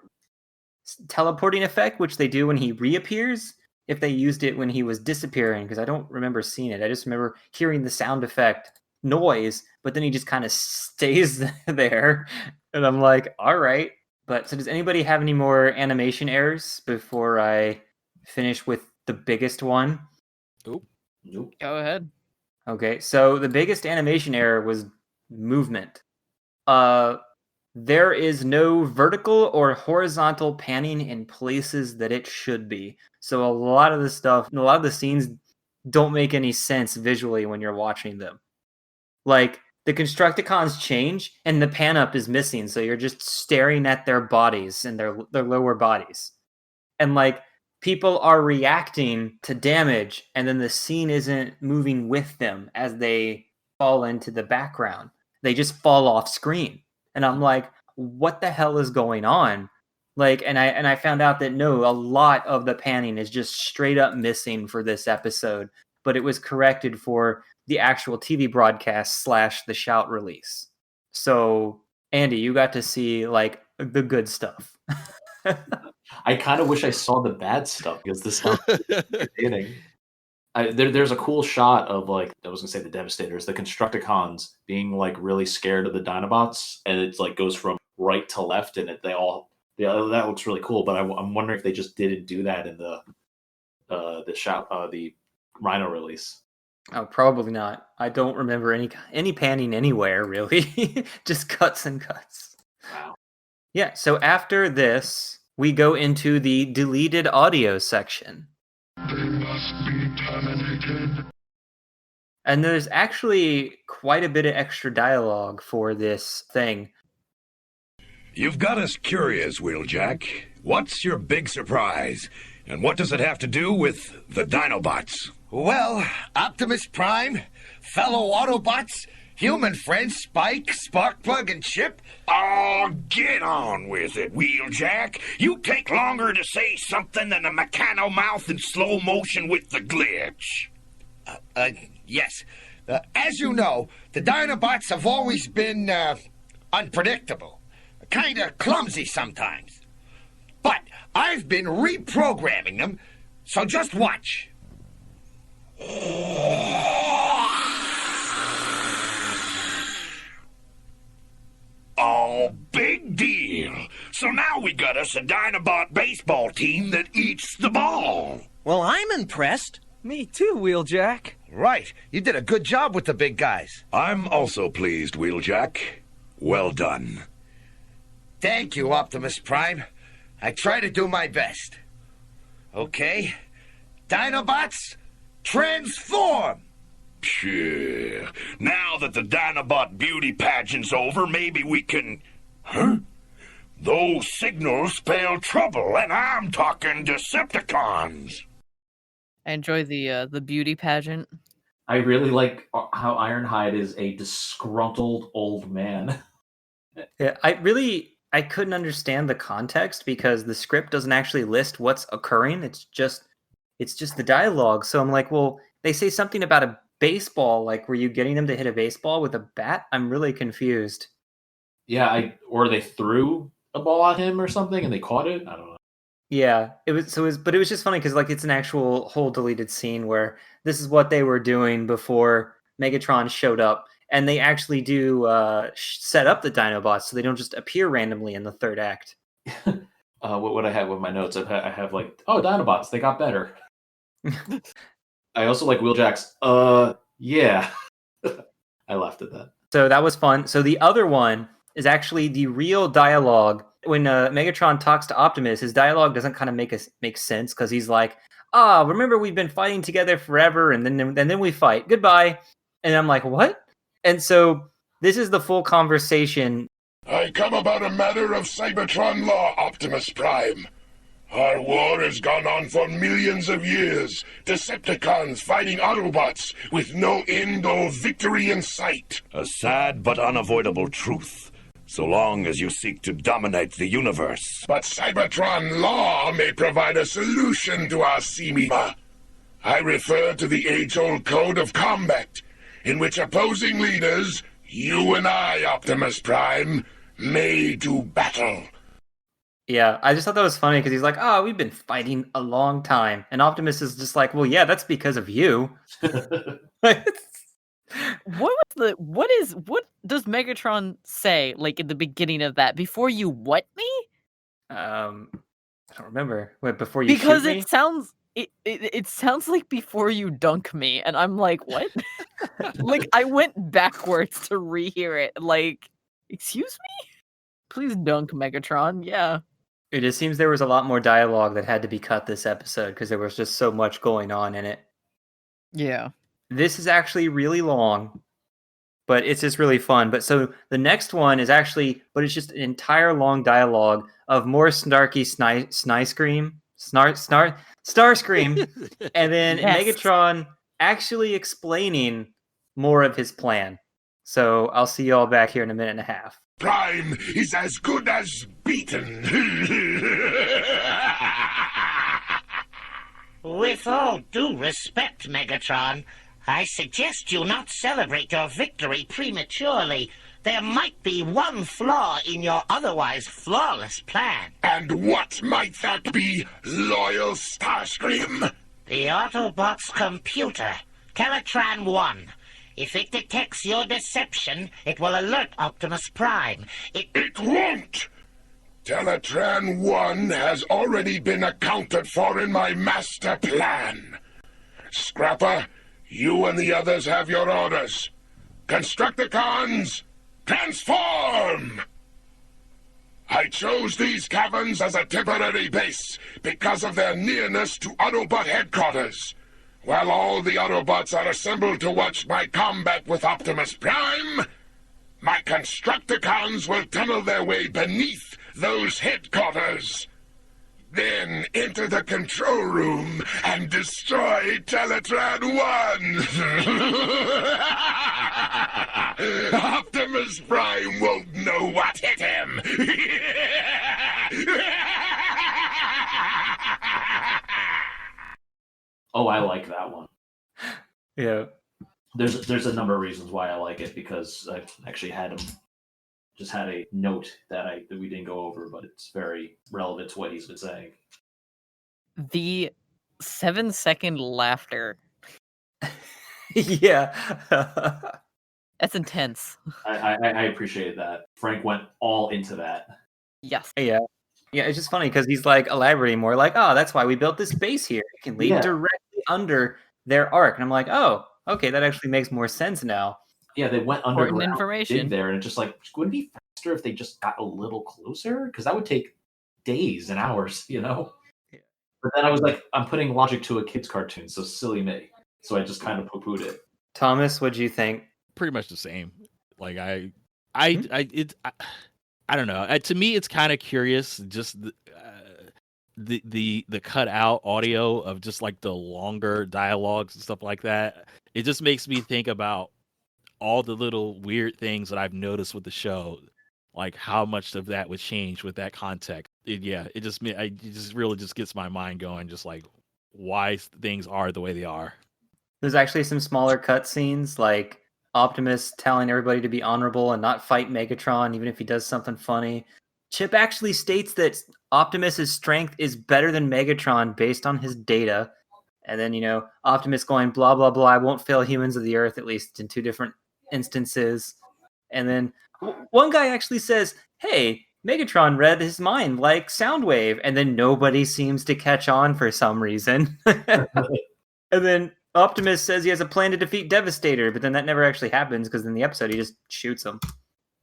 teleporting effect, which they do when he reappears, if they used it when he was disappearing, because I don't remember seeing it. I just remember hearing the sound effect noise, but then he just kind of stays there. And I'm like, all right. But so does anybody have any more animation errors before I finish with the biggest one? Nope. Go ahead. Okay, so the biggest animation error was movement. There is no vertical or horizontal panning in places that it should be. So a lot of the scenes don't make any sense visually when you're watching them. Like the Constructicons change and the pan up is missing, so you're just staring at their bodies and their lower bodies. And like people are reacting to damage and then the scene isn't moving with them as they fall into the background. They just fall off screen. And I'm like, what the hell is going on? Like, and I found out that no, a lot of the panning is just straight up missing for this episode, but it was corrected for the actual TV broadcast / the shout release. So, Andy, you got to see like the good stuff. I kind of wish I saw the bad stuff because this sounds entertaining. There's a cool shot of like I was gonna say the Devastators, the Constructicons being like really scared of the Dinobots, and it's like goes from right to left, and that looks really cool. But I'm wondering if they just didn't do that in the the Rhino release. Oh, probably not. I don't remember any panning anywhere really. Just cuts and cuts. Wow. Yeah. So after this, we go into the deleted audio section. They must be terminated. And there's actually quite a bit of extra dialogue for this thing. You've got us curious, Wheeljack. What's your big surprise? And what does it have to do with the Dinobots? Well, Optimus Prime, fellow Autobots, human friends Spike, Sparkplug, and Chip. Oh, get on with it, Wheeljack. You take longer to say something than a mechano mouth in slow motion with the glitch. Yes. As you know, the Dinobots have always been, unpredictable. Kinda clumsy sometimes. But I've been reprogramming them, so just watch. Oh, big deal. So now we got us a Dinobot baseball team that eats the ball. Well, I'm impressed. Me too, Wheeljack. Right. You did a good job with the big guys. I'm also pleased, Wheeljack. Well done. Thank you, Optimus Prime. I try to do my best. Okay. Dinobots, transform! Phew. Now that the Dinobot beauty pageant's over, maybe we can... Huh? Those signals spell trouble, and I'm talking Decepticons. I enjoy the beauty pageant. I really like how Ironhide is a disgruntled old man. Yeah, I couldn't understand the context because the script doesn't actually list what's occurring. It's just the dialogue. So I'm like, well, they say something about a baseball. Like, were you getting them to hit a baseball with a bat? I'm really confused. Yeah, or they threw a ball at him or something and they caught it. I don't know. Yeah, but it was just funny because like it's an actual whole deleted scene where this is what they were doing before Megatron showed up, and they actually do set up the Dinobots so they don't just appear randomly in the third act. What I have with my notes, I have like, oh, Dinobots, they got better. I also like Wheeljack's, yeah. I laughed at that. So that was fun. So the other one is actually the real dialogue. When Megatron talks to Optimus, his dialogue doesn't kind of make sense because he's like, remember we've been fighting together forever, and then we fight. Goodbye. And I'm like, what? And so this is the full conversation. I come about a matter of Cybertron law, Optimus Prime. Our war has gone on for millions of years. Decepticons fighting Autobots with no end or victory in sight. A sad but unavoidable truth. So long as you seek to dominate the universe. But Cybertron law may provide a solution to our seeming. I refer to the age-old code of combat, in which opposing leaders, you and I, Optimus Prime, may do battle. Yeah, I just thought that was funny because he's like, we've been fighting a long time. And Optimus is just like, well, yeah, that's because of you. What does Megatron say like at the beginning of that? Before you what me? I don't remember. Wait, before you because shoot it me? sounds it sounds like before you dunk me, and I'm like, what? Like I went backwards to rehear it. Like, excuse me? Please dunk Megatron. Yeah. It just seems there was a lot more dialogue that had to be cut this episode because there was just so much going on in it. Yeah. This is actually really long, but it's just really fun. But so the next one is actually, but it's just an entire long dialogue of more snarky Starscream, and then Yes. Megatron actually explaining more of his plan. So I'll see you all back here in a minute and a half. Prime is as good as beaten. With all due respect, Megatron, I suggest you not celebrate your victory prematurely. There might be one flaw in your otherwise flawless plan. And what might that be, loyal Starscream? The Autobot's computer, Teletran 1. If it detects your deception, it will alert Optimus Prime. It won't! Teletran 1 has already been accounted for in my master plan. Scrapper, you and the others have your orders. Constructicons, transform! I chose these caverns as a temporary base because of their nearness to Autobot headquarters. While all the Autobots are assembled to watch my combat with Optimus Prime, my Constructicons will tunnel their way beneath those headquarters. Then enter the control room and destroy Teletran 1! Optimus Prime won't know what hit him! Oh, I like that one. Yeah. There's a number of reasons why I like it, because I actually had a note that we didn't go over, but it's very relevant to what he's been saying. The 7-second laughter. Yeah. That's intense. I appreciated that. Frank went all into that. Yes. Yeah. Yeah, it's just funny because he's like elaborating more, like, oh, that's why we built this base here. It can lead directly under their arc. And I'm like, oh, okay, that actually makes more sense now. Yeah, they went Important underground information. there, and it just like, wouldn't it be faster if they just got a little closer? Because that would take days and hours, you know? Yeah. But then I was like, I'm putting logic to a kid's cartoon, so silly me. So I just kind of poo-pooed it. Thomas, what'd you think? Pretty much the same. Like I don't know. To me, it's kind of curious, just the cut out audio of just like the longer dialogues and stuff like that. It just makes me think about all the little weird things that I've noticed with the show, like how much of that would change with that context. It just really just gets my mind going, just like why things are the way they are. There's actually some smaller cutscenes, like Optimus telling everybody to be honorable and not fight Megatron, even if he does something funny. Chip actually states that Optimus's strength is better than Megatron based on his data. And then, Optimus going, blah, blah, blah, I won't fail humans of the Earth, at least in 2 different instances. And then one guy actually says, hey, Megatron read his mind like Soundwave. And then nobody seems to catch on for some reason. And then Optimus says he has a plan to defeat Devastator, but then that never actually happens because in the episode he just shoots him.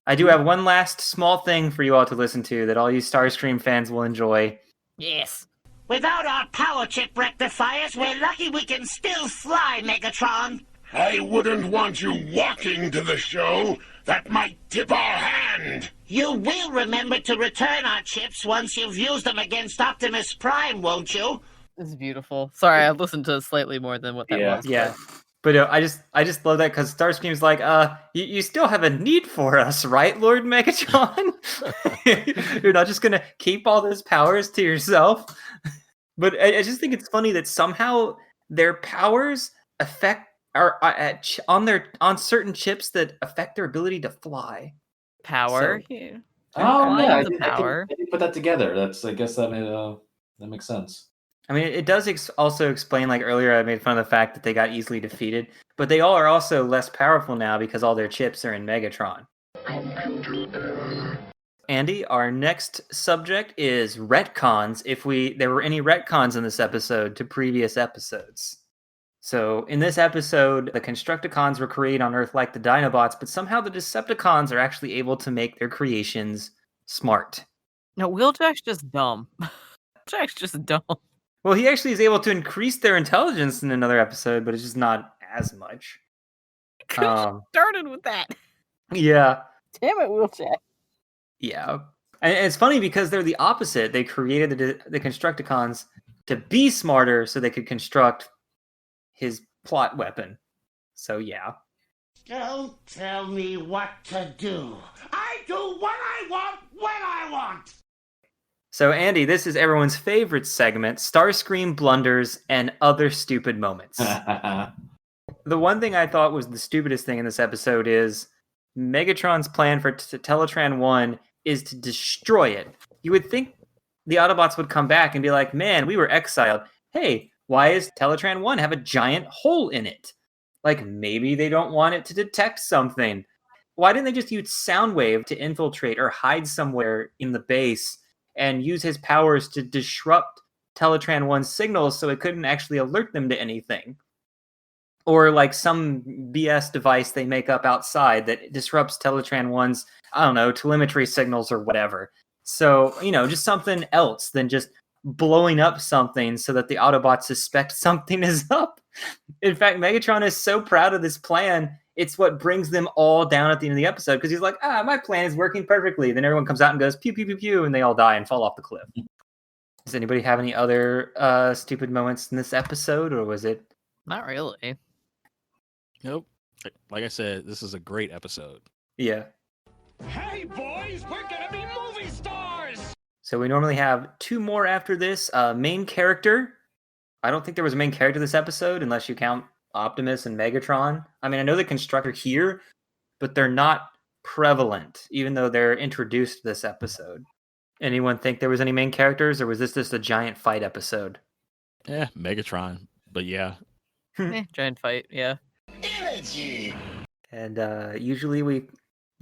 I do have one last small thing for you all to listen to that all you Starscream fans will enjoy. Yes. Without our power chip rectifiers, we're lucky we can still fly, Megatron. I wouldn't want you walking to the show. That might tip our hand. You will remember to return our chips once you've used them against Optimus Prime, won't you? This is beautiful. Sorry, I listened to slightly more than what that was. Yeah. But I just love that because Starscream's like, you still have a need for us, right, Lord Megatron? You're not just gonna keep all those powers to yourself. But I just think it's funny that somehow their powers on certain chips that affect their ability to fly. Power. So, yeah. Oh yeah, I power. didn't put that together. I guess that makes sense. I mean, it does also explain, like earlier I made fun of the fact that they got easily defeated, but they all are also less powerful now because all their chips are in Megatron. Andi, our next subject is retcons, if there were any retcons in this episode to previous episodes. So in this episode, the Constructicons were created on Earth like the Dinobots, but somehow the Decepticons are actually able to make their creations smart. No, Wheeljack's just dumb. Wheeljack's just dumb. Well, he actually is able to increase their intelligence in another episode, but it's just not as much. Started with that. Yeah. Damn it, Wheeljack. Yeah. And it's funny because they're the opposite. They created the Constructicons to be smarter so they could construct his plot weapon. So, yeah. Don't tell me what to do. I do what I want when I want. So, Andi, this is everyone's favorite segment, Starscream blunders and other stupid moments. The one thing I thought was the stupidest thing in this episode is Megatron's plan for Teletran 1 is to destroy it. You would think the Autobots would come back and be like, man, we were exiled. Hey, why does Teletran 1 have a giant hole in it? Like, maybe they don't want it to detect something. Why didn't they just use Soundwave to infiltrate or hide somewhere in the base and use his powers to disrupt Teletran 1's signals so it couldn't actually alert them to anything. Or like some BS device they make up outside that disrupts Teletran 1's, I don't know, telemetry signals or whatever. So, just something else than just blowing up something so that the Autobots suspect something is up. In fact, Megatron is so proud of this plan, it's what brings them all down at the end of the episode, because he's like, my plan is working perfectly. Then everyone comes out and goes, pew, pew, pew, pew, and they all die and fall off the cliff. Does anybody have any other stupid moments in this episode, or was it? Not really. Nope. Like I said, this is a great episode. Yeah. Hey, boys, we're gonna be movie stars! So we normally have 2 more after this. Main character. I don't think there was a main character this episode, unless you count Optimus and Megatron. I mean, I know the Constructor here, but they're not prevalent, even though they're introduced this episode. Anyone think there was any main characters, or was this just a giant fight episode? Megatron. But yeah. Giant fight, yeah. Energy! And usually we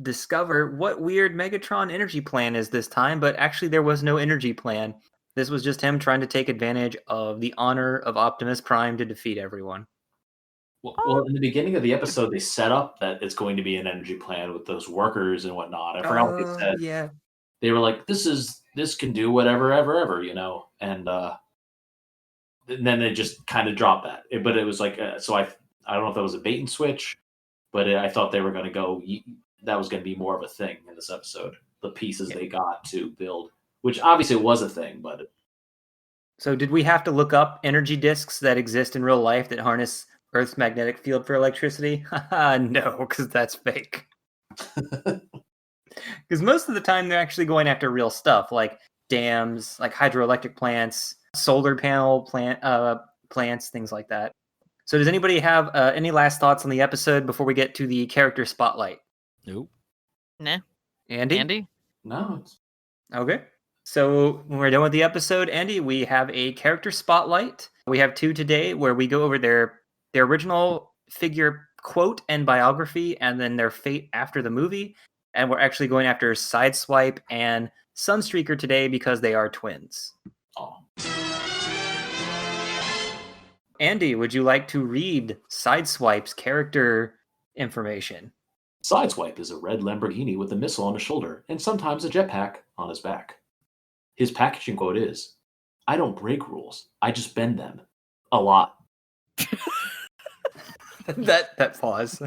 discover what weird Megatron energy plan is this time, but actually there was no energy plan. This was just him trying to take advantage of the honor of Optimus Prime to defeat everyone. Well, in the beginning of the episode, they set up that it's going to be an energy plan with those workers and whatnot. I forgot what they said. Yeah. They were like, this can do whatever, ever, and then they just kind of dropped that. But it was like, so I don't know if that was a bait and switch, but I thought they were going to go, that was going to be more of a thing in this episode. The pieces they got to build, which obviously was a thing, but. So did we have to look up energy discs that exist in real life that harness Earth's magnetic field for electricity? No, because that's fake. Because most of the time they're actually going after real stuff, like dams, like hydroelectric plants, solar panel plants, things like that. So does anybody have any last thoughts on the episode before we get to the character spotlight? Nope. Nah. Andy? No. Okay. So when we're done with the episode, Andy, we have a character spotlight. We have 2 today where we go over their original figure quote and biography, and then their fate after the movie. And we're actually going after Sideswipe and Sunstreaker today because they are twins. Oh. Andy, would you like to read Sideswipe's character information? Sideswipe is a red Lamborghini with a missile on his shoulder and sometimes a jetpack on his back. His packaging quote is, "I don't break rules, I just bend them. A lot." that pause.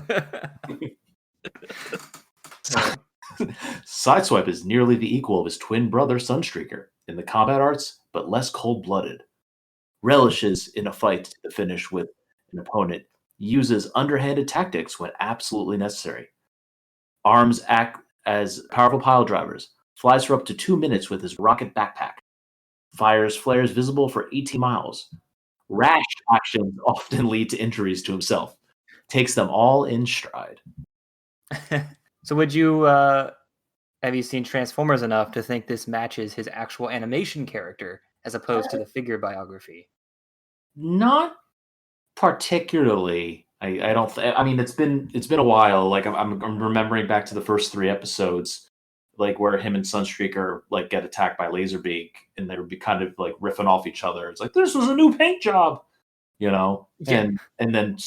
Sideswipe is nearly the equal of his twin brother Sunstreaker in the combat arts, but less cold-blooded. Relishes in a fight to the finish with an opponent, uses underhanded tactics when absolutely necessary. Arms act as powerful pile drivers, flies for up to 2 minutes with his rocket backpack, fires flares visible for 18 miles. Rash actions often lead to injuries to himself. Takes them all in stride. So would you have you seen Transformers enough to think this matches his actual animation character as opposed to the figure biography? Not particularly. I don't. I mean, it's been a while. Like I'm remembering back to the first 3 episodes, like where him and Sunstreaker like get attacked by Laserbeak, and they would be kind of like riffing off each other. It's like, this was a new paint job, Yeah. And then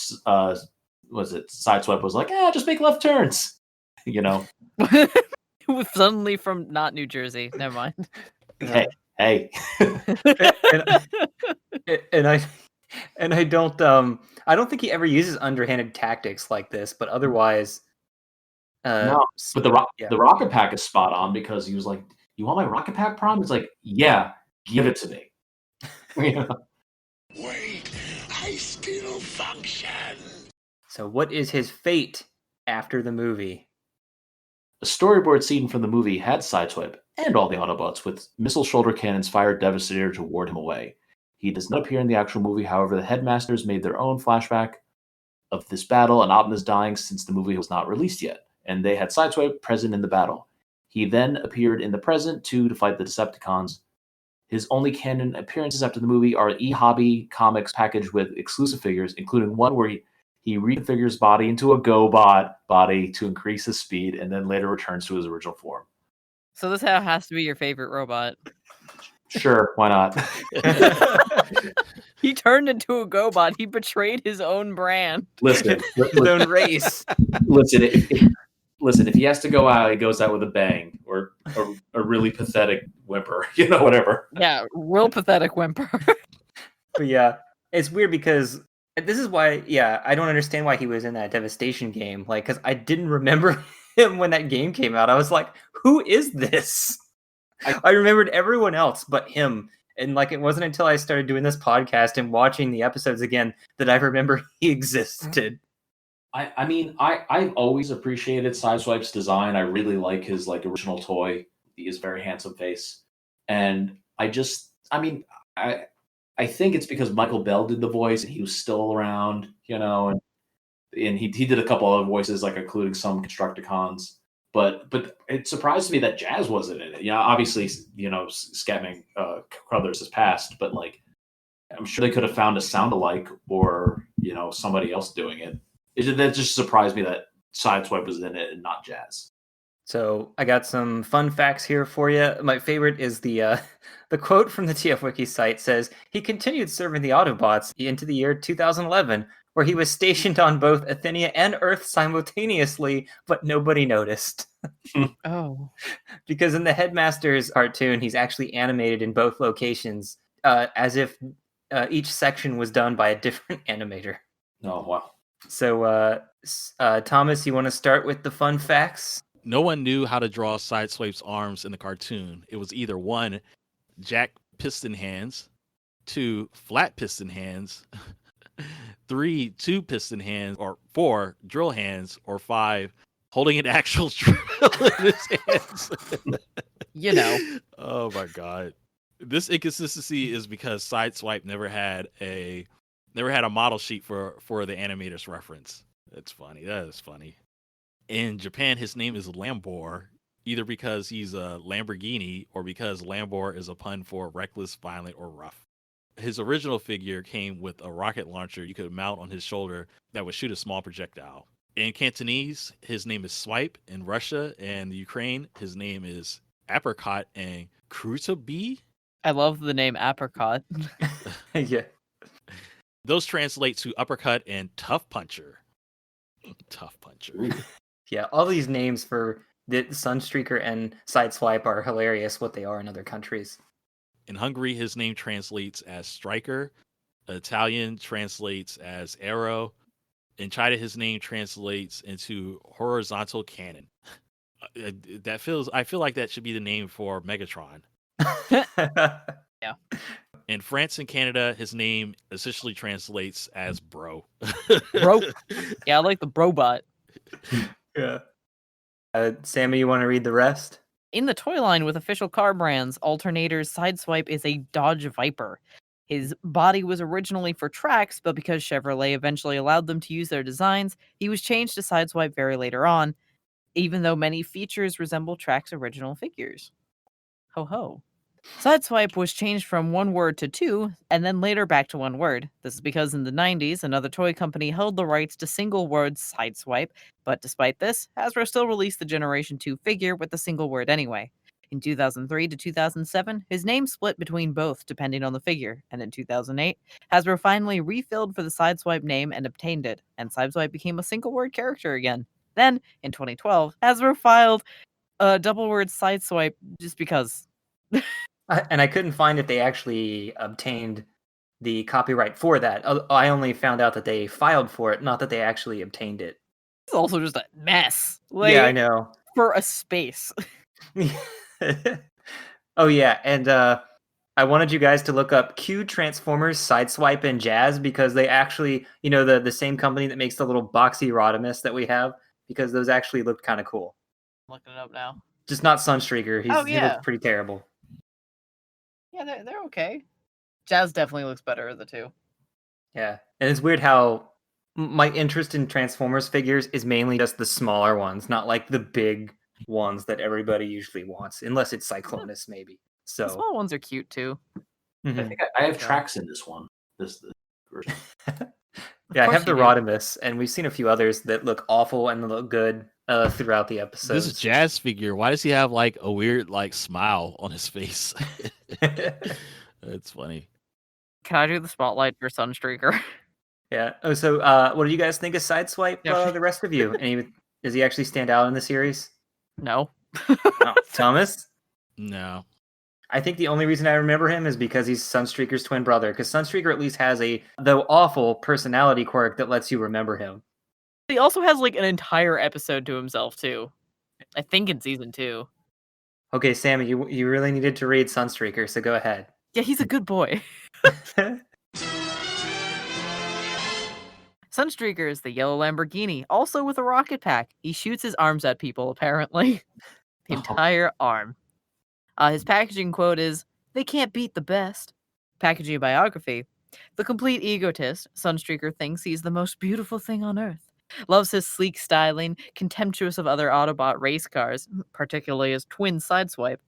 was it Sideswipe was like, just make left turns, Suddenly from not New Jersey. Never mind. Hey. and I don't think he ever uses underhanded tactics like this, but otherwise No, but the rocket pack is spot on because he was like, "You want my rocket pack, Prime?" It's like, "Yeah, give it to me." Wait, I still function. So what is his fate after the movie? A storyboard scene from the movie had Sideswipe and all the Autobots with missile shoulder cannons fired Devastator to ward him away. He does not appear in the actual movie, however, the Headmasters made their own flashback of this battle and Optimus dying since the movie was not released yet, and they had Sideswipe present in the battle. He then appeared in the present to fight the Decepticons. His only canon appearances after the movie are eHobby comics packaged with exclusive figures, including one where he reconfigures body into a GoBot body to increase his speed, and then later returns to his original form. So this has to be your favorite robot. Sure, why not? He turned into a GoBot. He betrayed his own brand. Listen, His own race. listen. Listen, if he has to go out, he goes out with a bang or a really pathetic whimper, whatever. Yeah, real pathetic whimper. But yeah, it's weird because this is why, I don't understand why he was in that Devastation game. Like, because I didn't remember him when that game came out. I was like, who is this? I remembered everyone else but him. And like, it wasn't until I started doing this podcast and watching the episodes again that I remember he existed. I mean, I've always appreciated Sideswipe's design. I really like his original toy. He is very handsome face, and I think it's because Michael Bell did the voice and he was still around, and he did a couple other voices, like including some Constructicons. But it surprised me that Jazz wasn't in it. Obviously, Scatman Crothers has passed, but like, I'm sure they could have found a sound alike or somebody else doing it. That just surprised me that Sideswipe was in it and not Jazz. So I got some fun facts here for you. My favorite is the quote from the TF Wiki site says, he continued serving the Autobots into the year 2011, where he was stationed on both Athenia and Earth simultaneously, but nobody noticed. Oh. Because in the Headmasters cartoon, he's actually animated in both locations, as if each section was done by a different animator. Oh, wow. So, Thomas, you want to start with the fun facts? No one knew how to draw Sideswipe's arms in the cartoon. It was either 1, jack piston hands, 2, flat piston hands, 3, 2 piston hands, or 4, drill hands, or 5, holding an actual drill in his hands. Oh my god. This inconsistency is because Sideswipe never had a model sheet for the animator's reference. It's funny. That is funny. In Japan, his name is Lambor, either because he's a Lamborghini or because Lambor is a pun for reckless, violent, or rough. His original figure came with a rocket launcher you could mount on his shoulder that would shoot a small projectile. In Cantonese, his name is Swipe. In Russia and the Ukraine, his name is Apricot and Krutabi. I love the name Apricot. Yeah. Those translate to uppercut and tough puncher. Tough puncher. Yeah, all these names for the Sunstreaker and Sideswipe are hilarious what they are in other countries. In Hungary, his name translates as striker. Italian translates as arrow. In China, his name translates into horizontal cannon. I feel like that should be the name for Megatron. Yeah. In France and Canada, his name essentially translates as bro. Bro. Yeah, I like the Brobot. Yeah. Sammy, you want to read the rest? In the toy line with official car brands, Alternator's Sideswipe is a Dodge Viper. His body was originally for Trax, but because Chevrolet eventually allowed them to use their designs, he was changed to Sideswipe very later on, even though many features resemble Trax original figures. Ho ho. Sideswipe was changed from 1 word to 2, and then later back to 1 word. This is because in the 90s, another toy company held the rights to single word Sideswipe, but despite this, Hasbro still released the Generation 2 figure with the single word anyway. In 2003 to 2007, his name split between both depending on the figure, and in 2008, Hasbro finally refilled for the Sideswipe name and obtained it, and Sideswipe became a single word character again. Then, in 2012, Hasbro filed a double word Sideswipe just because. And I couldn't find if they actually obtained the copyright for that. I only found out that they filed for it, not that they actually obtained it. It's also just a mess. Yeah, I know. For a space. Oh yeah, and I wanted you guys to look up Q Transformers, Sideswipe, and Jazz because they actually, the same company that makes the little boxy Rodimus that we have, because those actually looked kind of cool. I'm looking it up now. Just not Sunstreaker. He looks pretty terrible. Yeah, they're okay. Jazz definitely looks better of the two. Yeah, and it's weird how my interest in Transformers figures is mainly just the smaller ones, not like the big ones that everybody usually wants, unless it's Cyclonus, maybe. So the small ones are cute too. Mm-hmm. I think I have Trax in this one. This version. Yeah, I have the Rodimus, and we've seen a few others that look awful and look good. throughout the This episodes. jazz figure, why does he have like a weird like smile on his face? It's funny. Can I do the spotlight for Sunstreaker? Yeah. Oh, so what do you guys think of Sideswipe? Yeah. The rest of you, does he actually stand out in the series? No. Oh, Thomas? No. I think the only reason I remember him is because he's Sunstreaker's twin brother. Because Sunstreaker at least has a, though awful, personality quirk that lets you remember him. He also has like an entire episode to himself too. I think in season 2. Okay, Sammy, you really needed to read Sunstreaker, so go ahead. Yeah, he's a good boy. Sunstreaker is the yellow Lamborghini, also with a rocket pack. He shoots his arms at people, apparently. The entire arm. His packaging quote is, "They can't beat the best." Packaging biography. The complete egotist, Sunstreaker thinks he's the most beautiful thing on Earth. Loves his sleek styling, contemptuous of other Autobot race cars, particularly his twin Sideswipe.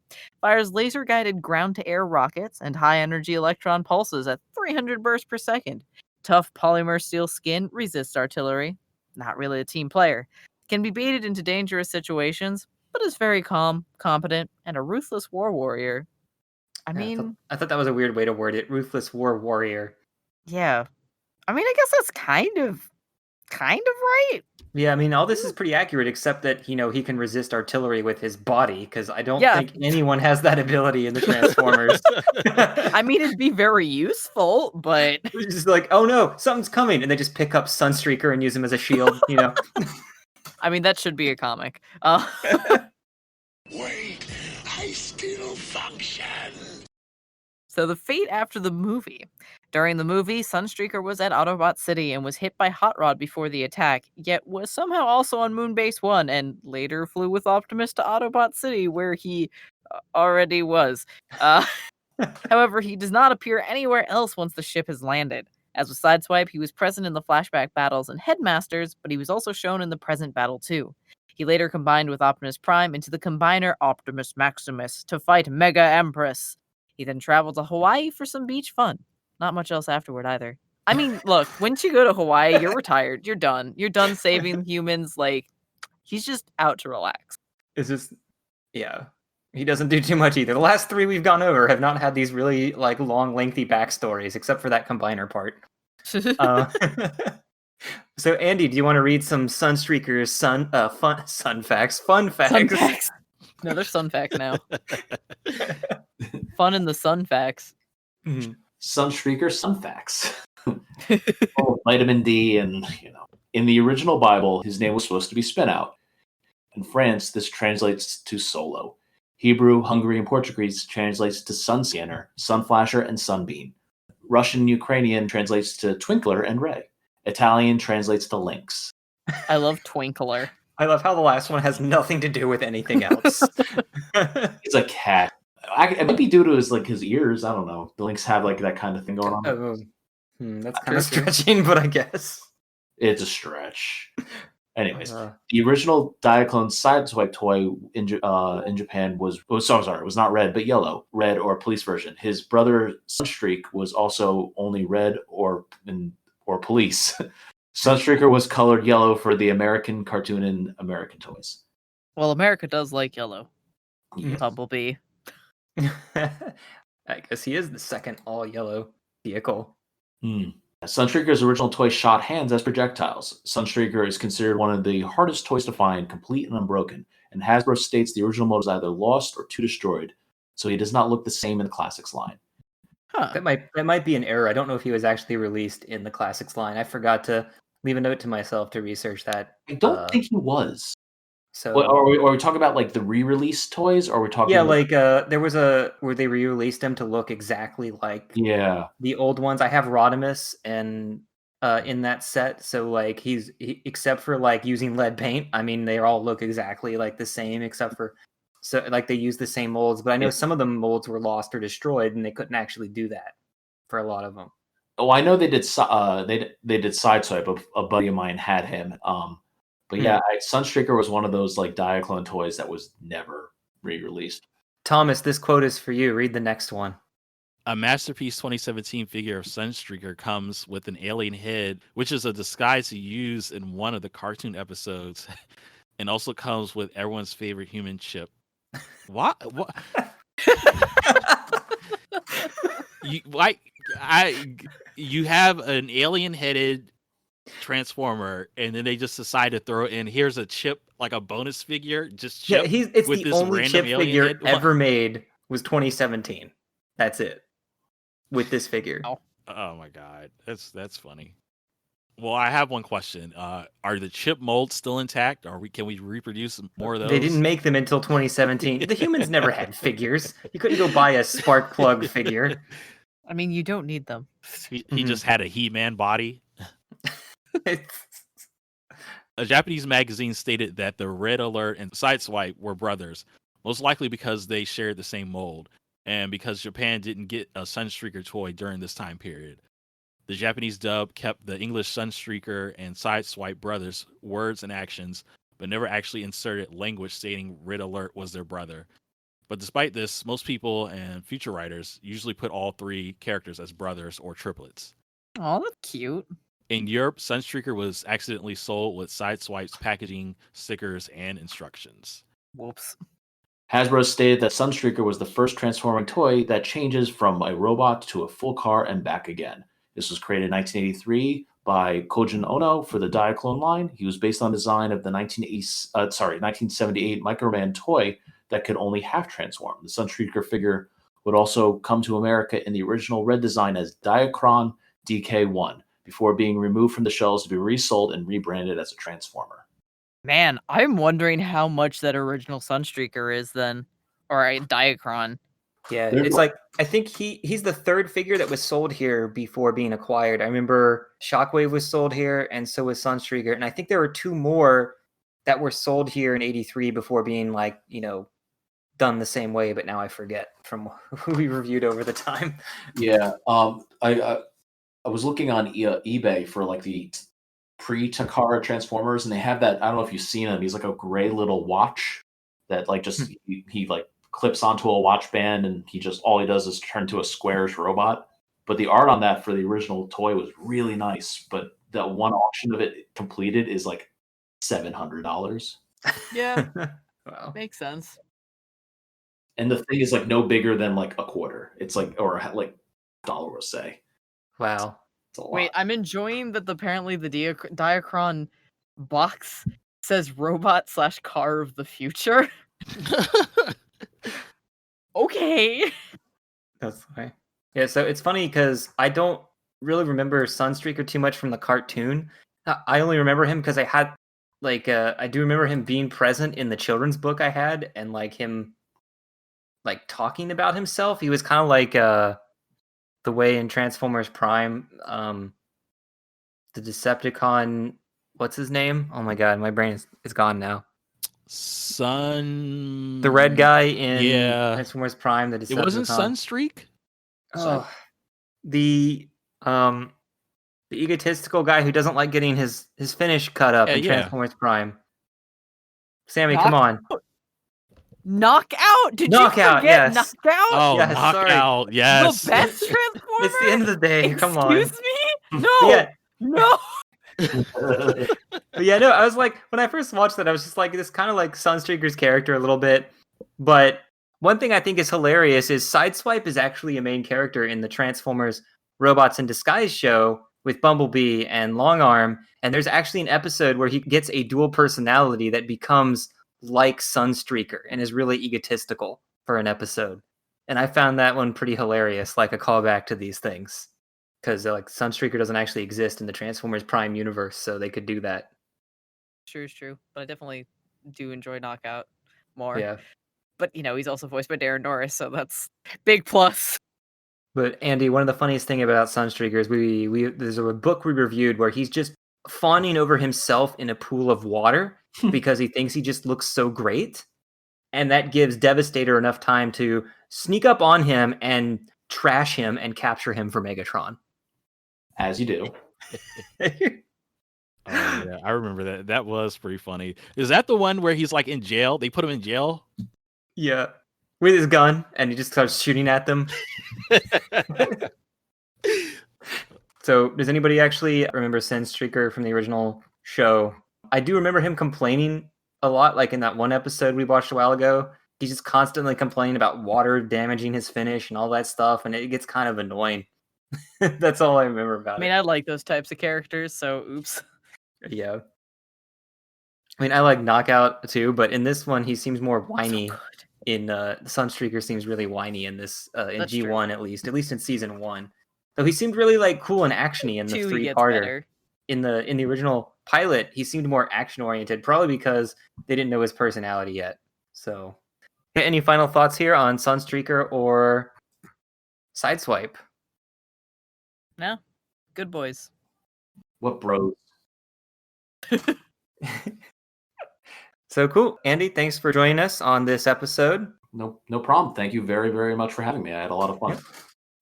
Fires laser-guided ground-to-air rockets and high-energy electron pulses at 300 bursts per second. Tough polymer steel skin resists artillery. Not really a team player. Can be baited into dangerous situations, but is very calm, competent, and a ruthless war warrior. I thought that was a weird way to word it. Ruthless war warrior. Yeah. I mean, I guess that's kind of right. Yeah, I mean, all this is pretty accurate, except that, he can resist artillery with his body, because I don't Yeah. think anyone has that ability in the Transformers. I mean, it'd be very useful, but It's just like, oh no, something's coming, and they just pick up Sunstreaker and use him as a shield, I mean, that should be a comic. Wait, I still function. So the fate after the movie. During the movie, Sunstreaker was at Autobot City and was hit by Hot Rod before the attack, yet was somehow also on Moonbase 1 and later flew with Optimus to Autobot City where he already was. However, he does not appear anywhere else once the ship has landed. As with Sideswipe, he was present in the flashback battles and Headmasters, but he was also shown in the present battle too. He later combined with Optimus Prime into the combiner Optimus Maximus to fight Mega Empress. He then traveled to Hawaii for some beach fun. Not much else afterward either. I mean, look, once you go to Hawaii, you're retired. You're done. You're done saving humans. Like, he's just out to relax. It's just, yeah. He doesn't do too much either. The last 3 we've gone over have not had these really, long, lengthy backstories, except for that combiner part. So, Andy, do you want to read some Sunstreaker's fun facts? Fun facts. No, they're sun facts now. Fun in the sun facts. Mm-hmm. Sunstreaker Sun Facts. Vitamin D and, In the original Bible, his name was supposed to be Spinout. In France, this translates to Solo. Hebrew, Hungary, and Portuguese translates to Sun Scanner, Sunflasher, and Sunbeam. Russian, Ukrainian translates to Twinkler and Ray. Italian translates to Lynx. I love Twinkler. I love how the last one has nothing to do with anything else. It's a cat. It might be due to his ears. I don't know. The Lynx have that kind of thing going on. That's kind of stretching, but I guess it's a stretch. Anyways, the original Diaclone Sideswipe toy in Japan was not red, but yellow, red or police version. His brother Sunstreak was also only red or police. Sunstreaker was colored yellow for the American cartoon and American toys. Well, America does like yellow. Yes. Bumblebee. I guess he is the second all-yellow vehicle. Sunstreaker's original toy shot hands as projectiles. Sunstreaker is considered one of the hardest toys to find, complete and unbroken, and Hasbro states the original model is either lost or too destroyed, so he does not look the same in the Classics line. Huh. That might be an error. I don't know if he was actually released in the Classics line. I forgot to leave a note to myself to research that. I don't think he was. So, are we talking about the re-release toys, or are we talking? Yeah, there was where they re-released him to look exactly like the old ones. I have Rodimus and in that set, so he's except for using lead paint. I mean, they all look exactly the same, except for they use the same molds. But I know some of the molds were lost or destroyed, and they couldn't actually do that for a lot of them. Oh, I know they did. They did Sideswipe. A buddy of mine had him. But yeah, Sunstreaker was one of those Diaclone toys that was never re-released. Thomas, this quote is for you. Read the next one. A Masterpiece 2017 figure of Sunstreaker comes with an alien head, which is a disguise he used in one of the cartoon episodes. and also comes with everyone's favorite human chip. What? You like you have an alien-headed Transformer, and then they just decide to throw in here's a chip, like a bonus figure, just chip. Yeah, it's with the this only random chip alien figure head. ever made was 2017. That's it. With this figure. Oh my god, that's funny. Well, I have one question. Are the chip molds still intact? Can we reproduce more of those? They didn't make them until 2017. The humans never had figures. You couldn't go buy a spark plug figure. I mean, you don't need them. He just had a He-Man body. A Japanese magazine stated that the Red Alert and Sideswipe were brothers, most likely because they shared the same mold, and because Japan didn't get a Sunstreaker toy during this time period. The Japanese dub kept the English Sunstreaker and Sideswipe brothers' words and actions, but never actually inserted language stating Red Alert was their brother. But despite this, most people and future writers usually put all three characters as brothers or triplets. Oh, that's cute. In Europe, Sunstreaker was accidentally sold with Sideswipe's packaging, stickers, and instructions. Whoops. Hasbro stated that Sunstreaker was the first transforming toy that changes from a robot to a full car and back again. This was created in 1983 by Kojun Ono for the Diaclone line. He was based on design of the 1978 Microman toy that could only half transform. The Sunstreaker figure would also come to America in the original red design as Diacron DK1 before being removed from the shelves to be resold and rebranded as a Transformer. Man, I'm wondering how much that original Sunstreaker is then. Or a Diacron. Yeah, it's like, I think he's the third figure that was sold here before being acquired. I remember Shockwave was sold here, and so was Sunstreaker. And I think there were two more that were sold here in 83 before being, like, done the same way, but now I forget from who we reviewed over the time. Yeah, I was looking on eBay for like the pre-Takara Transformers, and they have that. I don't know if you've seen him. He's like a gray little watch that like just he like clips onto a watch band, and all he does is turn to a squarish robot. But the art on that for the original toy was really nice. But that one auction of it completed is like $700. Yeah, Wow. makes sense. And the thing is like no bigger than like a quarter. It's like like $1, we'll say. Wow. It's a lot. Wait, I'm enjoying that apparently the Diacron box says robot/car of the future. Okay. That's fine. Yeah, so it's funny because I don't really remember Sunstreaker too much from the cartoon. I only remember him because I had, like, I do remember him being present in the children's book I had, and, like, him, like, talking about himself. He was kind of like the way in Transformers Prime, the Decepticon, what's his name? Oh my god, my brain is gone now. The red guy in Transformers Prime, the Decepticon. It wasn't Sunstreak? Oh, the egotistical guy who doesn't like getting his finish cut up in Transformers Prime. Sammy, come on. Knockout? Did Knockout, you forget yes. Knockout? Oh, Yes, Knockout, sorry. yes. The best Transformer? It's the end of the day. Come on. Excuse me? No. Yeah. No. But yeah, no, I was like, when I first watched that, I was just like, this kind of like Sunstreaker's character a little bit. But one thing I think is hilarious is Sideswipe is actually a main character in the Transformers Robots in Disguise show with Bumblebee and Longarm. And there's actually an episode where he gets a dual personality that becomes like Sunstreaker and is really egotistical for an episode. And I found that one pretty hilarious, like a callback to these things. Because like Sunstreaker doesn't actually exist in the Transformers Prime universe, so they could do that. True, but I definitely do enjoy Knockout more. Yeah. But, he's also voiced by Darren Norris, so that's big plus. But Andy, one of the funniest thing about Sunstreaker is we there's a book we reviewed where he's just fawning over himself in a pool of water because he thinks he just looks so great. And that gives Devastator enough time to sneak up on him and trash him and capture him for Megatron. As you do. Oh, yeah, I remember that. That was pretty funny. Is that the one where he's like in jail? They put him in jail? Yeah. With his gun, and he just starts shooting at them. So, does anybody actually remember Sunstreaker from the original show? I do remember him complaining a lot. Like in that one episode we watched a while ago, he's just constantly complaining about water damaging his finish and all that stuff, and it gets kind of annoying. That's all I remember about I mean, it. I like those types of characters, so oops. Yeah. I mean, I like Knockout too, but in this one, he seems more So whiny. good. In Sunstreaker seems really whiny in this in That's true. G1 at least in season 1. So he seemed really like cool and actiony in the 2, he gets 3-parter. better. In the original pilot, he seemed more action oriented, probably because they didn't know his personality yet. So, any final thoughts here on Sunstreaker or Sideswipe? No, good boys. What bros? So cool, Andy. Thanks for joining us on this episode. No problem. Thank you very, very much for having me. I had a lot of fun.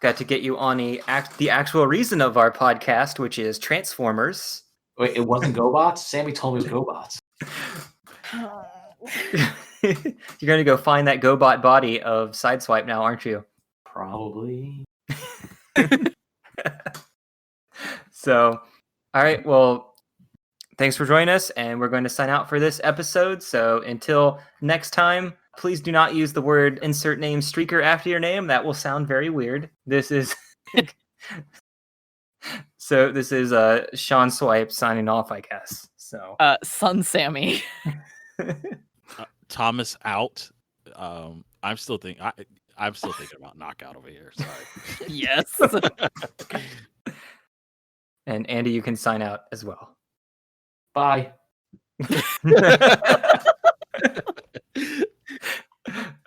Got to get you on the actual reason of our podcast, which is Transformers. Wait, it wasn't GoBots? Sammy told me it was GoBots. You're going to go find that GoBot body of Sideswipe now, aren't you? Probably. So, all right. Well, thanks for joining us, and we're going to sign out for this episode. So until next time, please do not use the word insert name streaker after your name. That will sound very weird. This is this is Sean Swipe signing off, I guess. So Son Sammy. Thomas out. I'm still thinking about Knockout over here. Sorry. Yes. And Andy, you can sign out as well. Bye. All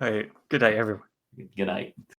right. Good night, everyone. Good night.